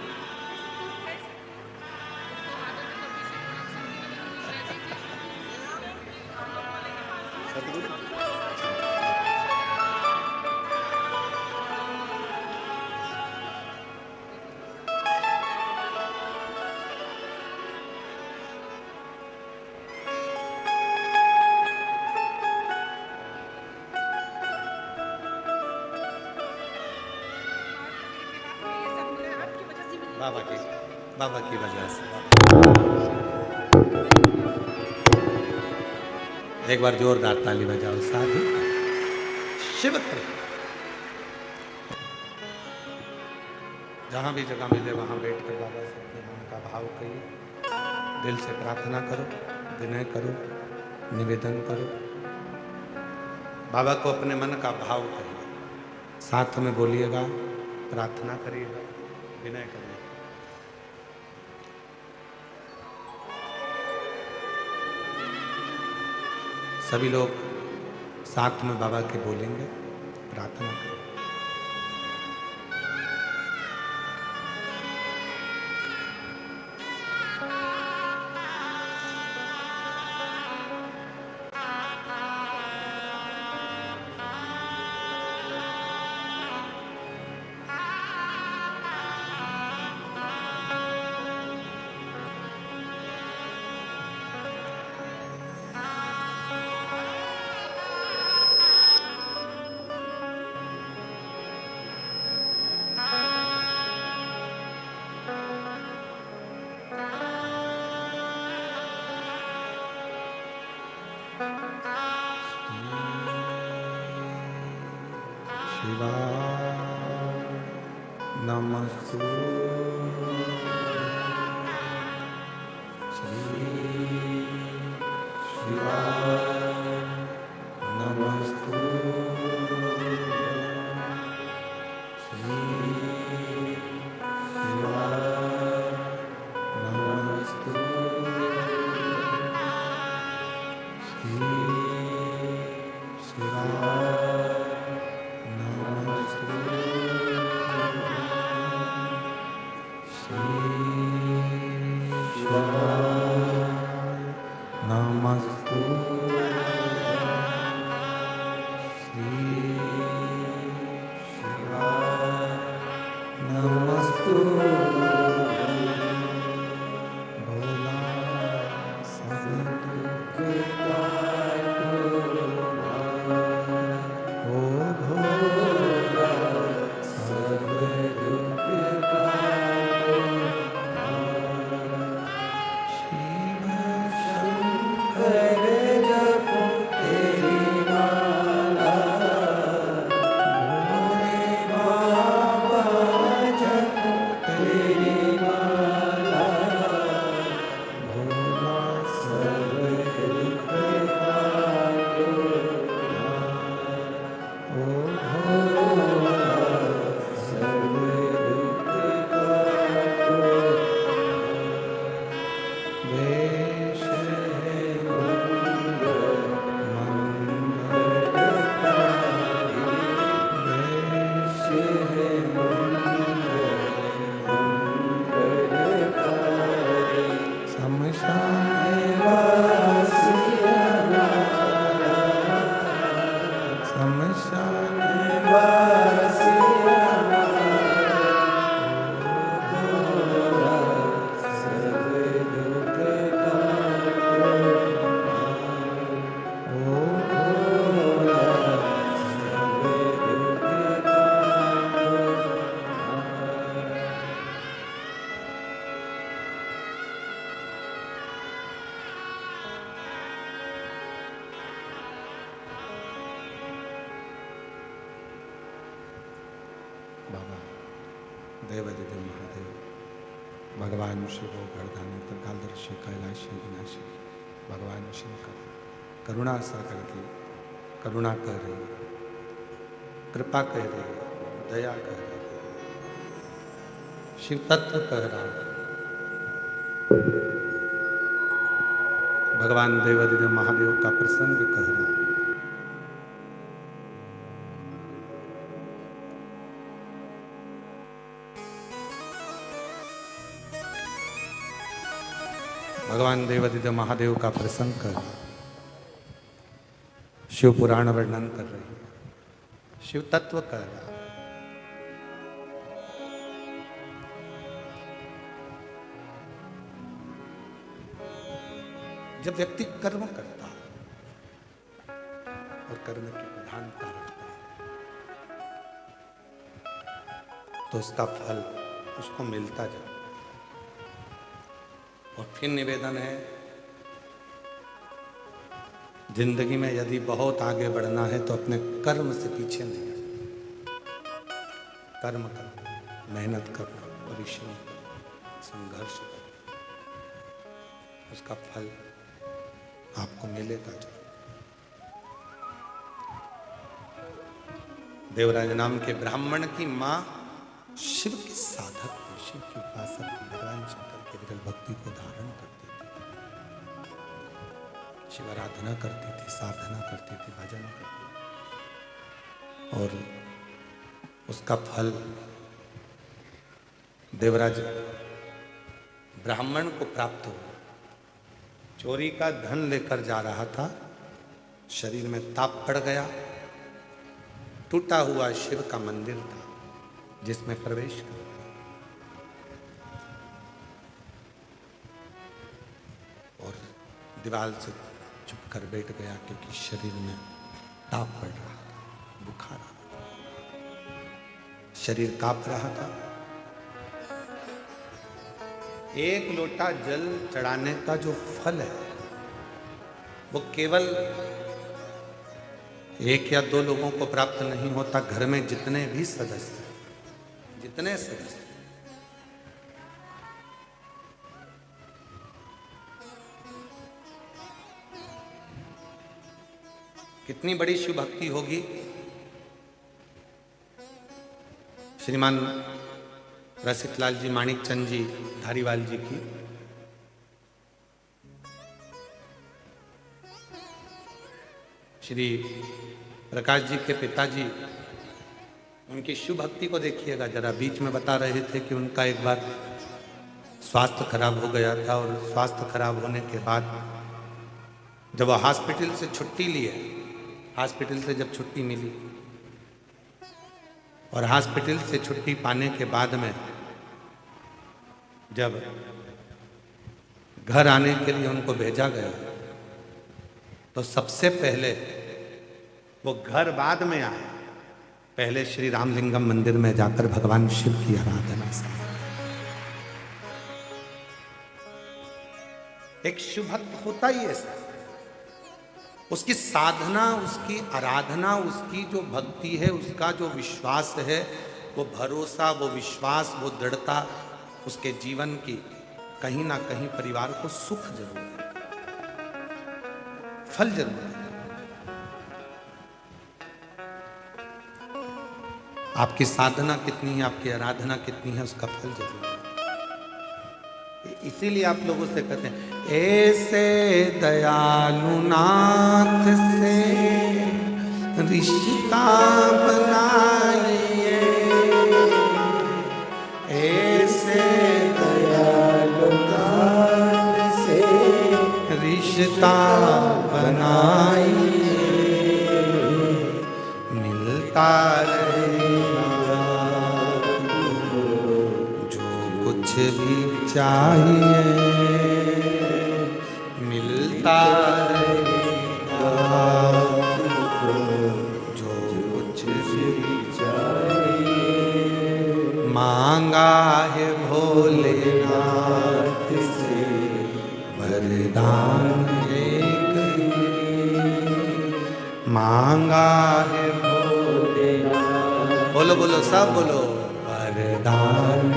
बाबा की वजह से। एक बार जोरदार ताली बजाओ साधु शिव। जहां भी जगह मिले वहां बैठकर बाबा से अपने मन का भाव कहिए, दिल से प्रार्थना करो, विनय करो, निवेदन करो, बाबा को अपने मन का भाव कहिए, साथ में बोलिएगा, प्रार्थना करिएगा, विनय करिएगा। सभी लोग साथ में बाबा के बोलेंगे, प्रार्थना करें। नमस्तु नमस्तु देवादिदेव महादेव भगवान शिव गर्दानी त्रिकालदर्शी कैलाशी विनाशी भगवान शंकर करुणा सागर की करुणा कर रही, कृपा कह रही, दया कह रही, शिव तत्व कह रहा, भगवान देवादिदेव महादेव का प्रसंग कह रहा। भगवान देवादिदेव महादेव का प्रसंग कर रहा, शिव पुराण वर्णन कर रही, शिव तत्व कर रहा। जब व्यक्ति कर्म करता है और कर्म की प्रधानता रखता है तो उसका फल उसको मिलता जाता। और फिर निवेदन है, जिंदगी में यदि बहुत आगे बढ़ना है तो अपने कर्म से पीछे नहीं आना। कर्म करो, मेहनत करो, परिश्रम करो, संघर्ष करो, उसका फल आपको मिलेगा जरूर। देवराज नाम के ब्राह्मण की मां शिव की साधक थी, शिव की उपासक थी, भगवान शंकर के विरल भक्ति को धारण करती थी, शिव आराधना करती थी, साधना करती थी, भजन करती थी, और उसका फल देवराज ब्राह्मण को प्राप्त हुआ। चोरी का धन लेकर जा रहा था, शरीर में ताप पड़ गया, टूटा हुआ शिव का मंदिर था जिसमें प्रवेश कर और दीवार से चुप कर बैठ गया क्योंकि शरीर में ताप पड़ रहा था, बुखार आ रहा था, शरीर कांप रहा था। एक लोटा जल चढ़ाने का जो फल है वो केवल एक या दो लोगों को प्राप्त नहीं होता, घर में जितने भी सदस्य, जितने सदस्य, कितनी बड़ी शिव भक्ति होगी। श्रीमान रसिकलाल जी माणिक चंद जी धारीवाल जी की श्री प्रकाश जी के पिताजी, उनकी शिव भक्ति को देखिएगा जरा। बीच में बता रहे थे कि उनका एक बार स्वास्थ्य खराब हो गया था और स्वास्थ्य खराब होने के बाद जब वह हॉस्पिटल से छुट्टी लिए, हॉस्पिटल से जब छुट्टी मिली और हॉस्पिटल से छुट्टी पाने के बाद में जब घर आने के लिए उनको भेजा गया तो सबसे पहले वो घर बाद में आए, पहले श्री रामलिंगम मंदिर में जाकर भगवान शिव की आराधना से। एक शिव भक्त होता ही ऐसा, उसकी साधना, उसकी आराधना, उसकी जो भक्ति है, उसका जो विश्वास है, वो भरोसा, वो विश्वास, वो दृढ़ता उसके जीवन की कहीं ना कहीं परिवार को सुख जरूर है, फल जरूर है। आपकी साधना कितनी है, आपकी आराधना कितनी है, उसका फल जरूर है। इसीलिए आप लोगों से कहते हैं, ऐसे दयालु नाथ से रिश्ता बनाइए, ऐसे दयालु नाथ से रिश्ता बनाइए, मिलता रहेगा जो कुछ भी चाहिए, मिलता रहेगा जो कुछ भी चाहिए। मांगा है भोलेनाथ से वरदान एक ही, मांगा है भोलेनाथ, बोलो बोलो सब बोलो, वरदान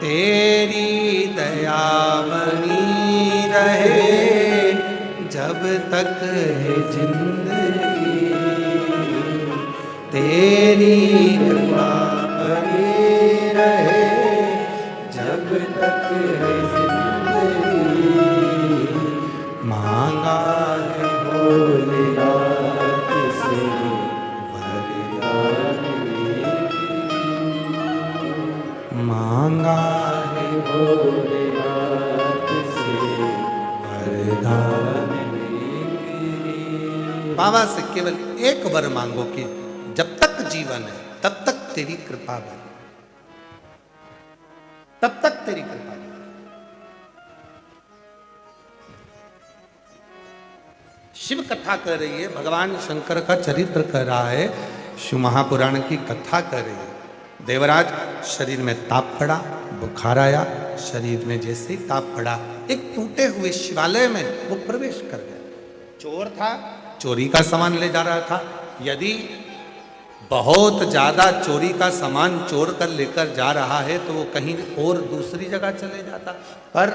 तेरी दया बनी रहे जब तक है जिंदगी, तेरी कृपा बनी रहे जब तक है जिंदगी। मांगा है भोलेनाथ से वरदान मांगा है भोलेनाथ से वरदान। बाबा से केवल एक वर मांगो कि जब तक जीवन है तब तक तेरी कृपा बने, तब तक तेरी कृपा बने। शिव कथा कर रही है, भगवान शंकर का चरित्र कर रहा है, शिव महापुराण की कथा कर रही है। देवराज शरीर में ताप पड़ा, बुखार आया, शरीर में जैसे ही ताप पड़ा एक टूटे हुए शिवालय में वो प्रवेश कर गया। चोर था, चोरी का सामान ले जा रहा था। यदि बहुत ज्यादा चोरी का सामान चोर कर लेकर जा रहा है तो वो कहीं और दूसरी जगह चले जाता, पर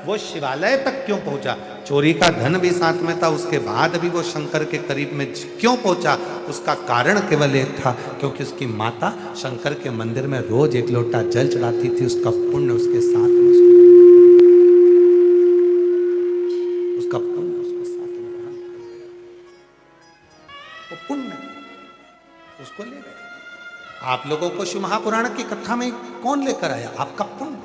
वो शिवालय तक क्यों पहुंचा? चोरी का धन भी साथ में था, उसके बाद भी वो शंकर के करीब में क्यों पहुंचा? उसका कारण केवल एक था, क्योंकि उसकी माता शंकर के मंदिर में रोज एक लोटा जल चढ़ाती थी। उसका पुण्य उसके साथ में, उसका पुण्य उसके साथ में रहा। वो पुण्य उसको ले गए। आप लोगों को शिव महापुराण की कथा में कौन लेकर आया? आपका पुण्य।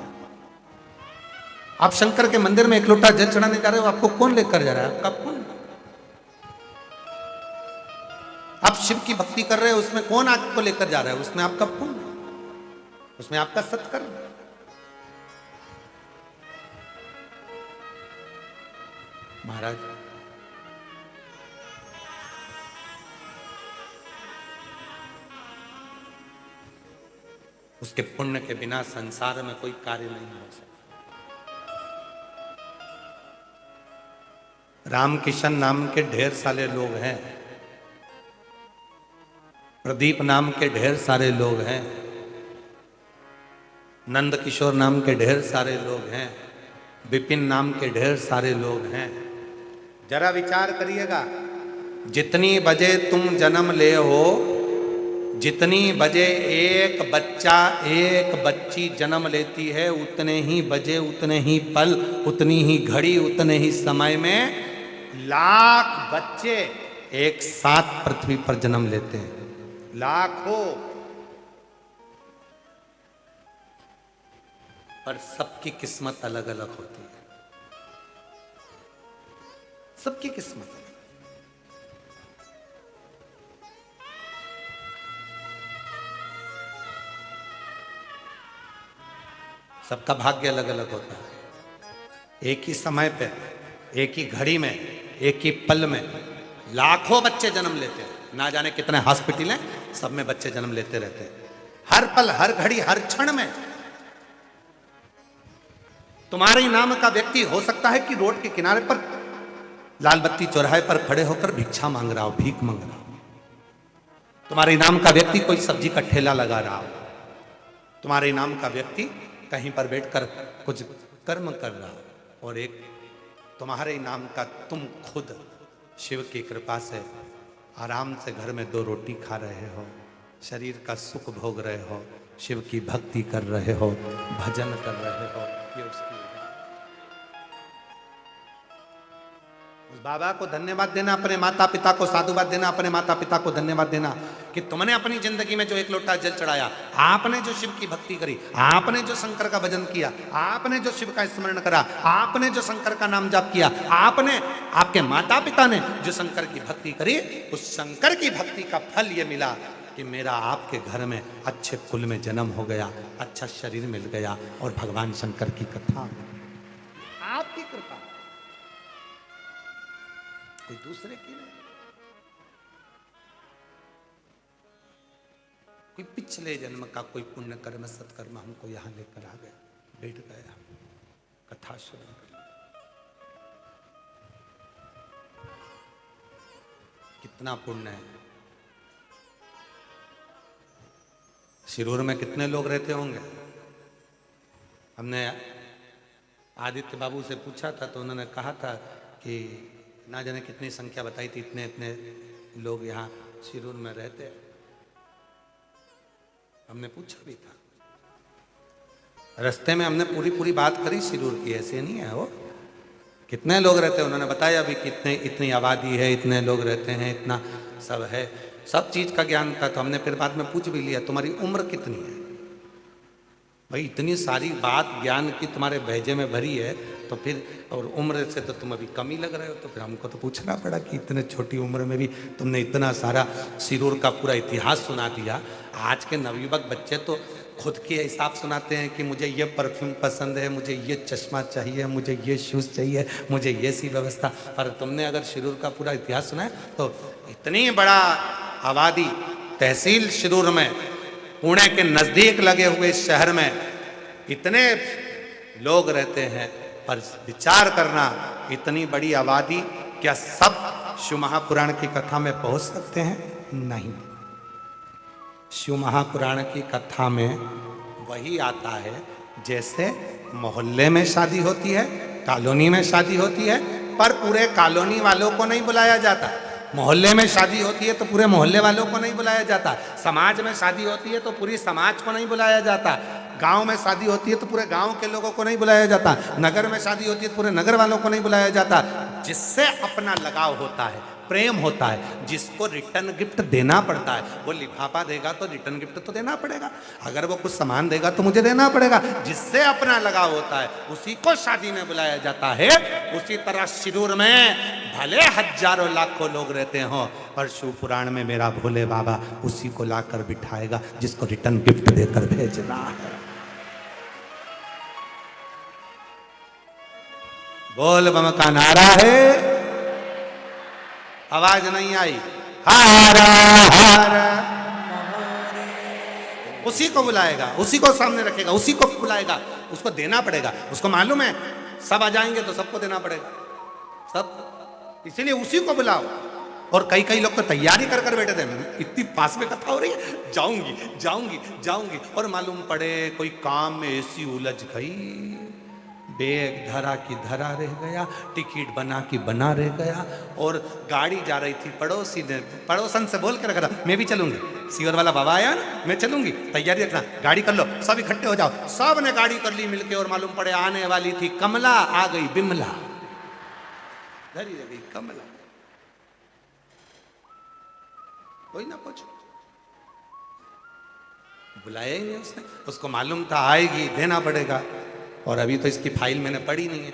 आप शंकर के मंदिर में एक लोटा जल चढ़ाने जा रहे हो, आपको कौन लेकर जा रहा है? आपका पुण्य। आप शिव की भक्ति कर रहे हो, उसमें कौन आपको लेकर जा रहा है? उसमें आपका पुण्य, उसमें आपका सत्कर्म। महाराज उसके पुण्य के बिना संसार में कोई कार्य नहीं हो सकता। रामकिशन नाम के ढेर सारे लोग हैं, प्रदीप नाम के ढेर सारे लोग हैं, नंद किशोर नाम के ढेर सारे लोग हैं, विपिन नाम के ढेर सारे लोग हैं। जरा विचार करिएगा, जितनी बजे तुम जन्म ले हो, जितनी बजे एक बच्चा एक बच्ची जन्म लेती है, उतने ही बजे, उतने ही पल, उतनी ही घड़ी, उतने ही समय में लाख बच्चे एक साथ पृथ्वी पर जन्म लेते हैं। लाखों। पर सबकी किस्मत अलग अलग होती है, सबकी किस्मत अलग। सबका भाग्य अलग अलग होता है। एक ही समय पे, एक ही घड़ी में, एक ही पल में लाखों बच्चे जन्म लेते हैं। ना जाने कितने हॉस्पिटल हैं, सब में बच्चे जन्म लेते रहते हैं। हर पल, हर घड़ी, हर क्षण में। तुम्हारे नाम का व्यक्ति हो सकता है कि रोड के किनारे पर, लाल बत्ती चौराहे पर खड़े होकर भिक्षा मांग रहा हो, भीख मांग रहा हो। तुम्हारे नाम का व्यक्ति कोई सब्जी का ठेला लगा रहा हो। तुम्हारे नाम का व्यक्ति कहीं पर बैठकर कुछ कर्म कर रहा हो। और एक तुम्हारे नाम का तुम खुद शिव की कृपा से आराम से घर में 2 रोटी खा रहे हो, शरीर का सुख भोग रहे हो, शिव की भक्ति कर रहे हो, भजन कर रहे हो। ये उसकी उस बाबा को धन्यवाद देना, अपने माता पिता को साधुवाद देना, अपने माता पिता को धन्यवाद देना कि तुमने अपनी जिंदगी में जो एक लोटा जल चढ़ाया, आपने जो शिव की भक्ति करी, आपने जो शंकर का भजन किया, आपने जो शिव का स्मरण करा, आपने जो शंकर का नाम जाप किया, आपने, आपके माता पिता ने जो शंकर की भक्ति करी, उस शंकर की भक्ति का फल ये मिला कि मेरा आपके घर में अच्छे कुल में जन्म हो गया, अच्छा शरीर मिल गया और भगवान शंकर की कथा, आपकी कृपा, कोई दूसरे की नहीं। कोई पिछले जन्म का कोई पुण्य कर्म सत्कर्म हमको यहां लेकर आ गया, बैठ गए हम कथा श्रवण कर। कितना पुण्य है। शिरूर में कितने लोग रहते होंगे? हमने आदित्य बाबू से पूछा था तो उन्होंने कहा था कि ना जाने कितनी संख्या बताई थी, इतने इतने लोग यहाँ शिरूर में रहते हैं। हमने पूछा भी था, रास्ते में हमने पूरी पूरी बात करी शिरूर की, ऐसे नहीं है वो। कितने लोग रहते हैं उन्होंने बताया भी, कितने इतनी आबादी है, इतने लोग रहते हैं, इतना सब है, सब चीज का ज्ञान था। तो हमने फिर बाद में पूछ भी लिया तुम्हारी उम्र कितनी है? भाई इतनी सारी बात ज्ञान की तुम्हारे भेजे में भरी है तो फिर, और उम्र से तो तुम अभी कम ही लग रहे हो। तो फिर हमको तो पूछना पड़ा कि इतने छोटी उम्र में भी तुमने इतना सारा शिरूर का पूरा इतिहास सुना दिया। आज के नवयुवक बच्चे तो खुद के हिसाब सुनाते हैं कि मुझे ये परफ्यूम पसंद है, मुझे ये चश्मा चाहिए, मुझे ये शूज़ चाहिए, मुझे ये सी व्यवस्था। पर तुमने अगर शिरूर का पूरा इतिहास सुना है तो इतनी बड़ा आबादी, तहसील शिरूर में, पुणे के नज़दीक लगे हुए इस शहर में इतने लोग रहते हैं। पर विचार करना, इतनी बड़ी आबादी, क्या सब शिव महापुराण की कथा में पहुंच सकते हैं? नहीं। शिव महापुराण की कथा में वही आता है जैसे मोहल्ले में शादी होती है, कॉलोनी में शादी होती है, पर पूरे कॉलोनी वालों को नहीं बुलाया जाता। मोहल्ले में शादी होती है तो पूरे मोहल्ले वालों को नहीं बुलाया जाता। समाज में शादी होती है तो पूरी समाज को नहीं बुलाया जाता। गांव में शादी होती है तो पूरे गांव के लोगों को नहीं बुलाया जाता। नगर में शादी होती है तो पूरे नगर वालों को नहीं बुलाया जाता। जिससे अपना लगाव होता है, प्रेम होता है, जिसको रिटर्न गिफ्ट देना पड़ता है, वो लिफाफा देगा तो रिटर्न गिफ्ट तो देना पड़ेगा। अगर वो कुछ सामान देगा तो मुझे देना पड़ेगा। जिससे अपना लगाव होता है उसी को शादी में बुलाया जाता है। उसी तरह शिरूर में भले हजारों लाखों लोग रहते हो, पर शिव पुराण में मेरा भोले बाबा उसी को लाकर बिठाएगा जिसको रिटर्न गिफ्ट देकर भेजना है। बोल बम का नारा है, आवाज नहीं आई। हारा हारा, उसी को बुलाएगा, उसी को सामने रखेगा, उसी को बुलाएगा, उसको देना पड़ेगा। उसको मालूम है सब आ जाएंगे तो सबको देना पड़ेगा, सब, इसीलिए उसी को बुलाओ। और कई कई लोग तो तैयारी कर कर बैठे थे, इतनी पास में कथा हो रही है, जाऊंगी जाऊंगी जाऊंगी, और मालूम पड़े कोई काम में ऐसी उलझ गई, बैग धरा की धरा रह गया, टिकट बना की बना रह गया, और गाड़ी जा रही थी, पड़ोसी ने पड़ोसन से बोल के रखा था मैं भी चलूंगी, सीवर वाला बाबा आया ना, मैं चलूंगी, तैयारी रखना, गाड़ी कर लो, सब इकट्ठे हो जाओ। सब ने गाड़ी कर ली मिलके, और मालूम पड़े आने वाली थी कमला, आ गई बिमला, धरी रह गई कमला, कोई ना पूछो, बुलाया ही नहीं उसने। उसको मालूम था आएगी, देना पड़ेगा। और अभी तो इसकी फाइल मैंने पढ़ी नहीं है।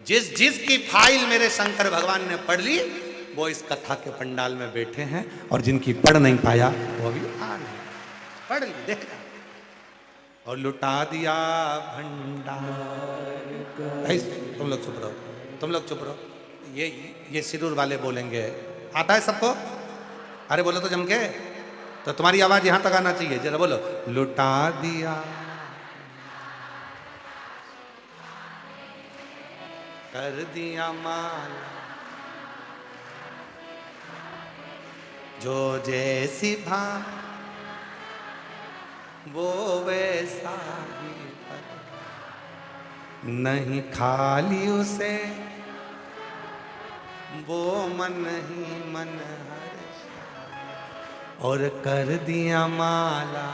जिस जिसकी फाइल मेरे शंकर भगवान ने पढ़ ली वो इस कथा के पंडाल में बैठे हैं, और जिनकी पढ़ नहीं पाया वो अभी आ नहीं, पढ़ ली, देखा और लुटा दिया भंडार। तुम लोग चुप रहो, तुम लोग चुप रहो। ये शिरूर वाले बोलेंगे, आता है सबको? अरे बोलो तो जम के, तो तुम्हारी आवाज यहां तक आना चाहिए, जरा बोलो, लुटा दिया, कर दिया माला, जो जैसी भा वो वैसा ही पर, नहीं खाली उसे वो मन ही मन हर्ष, और कर दिया माला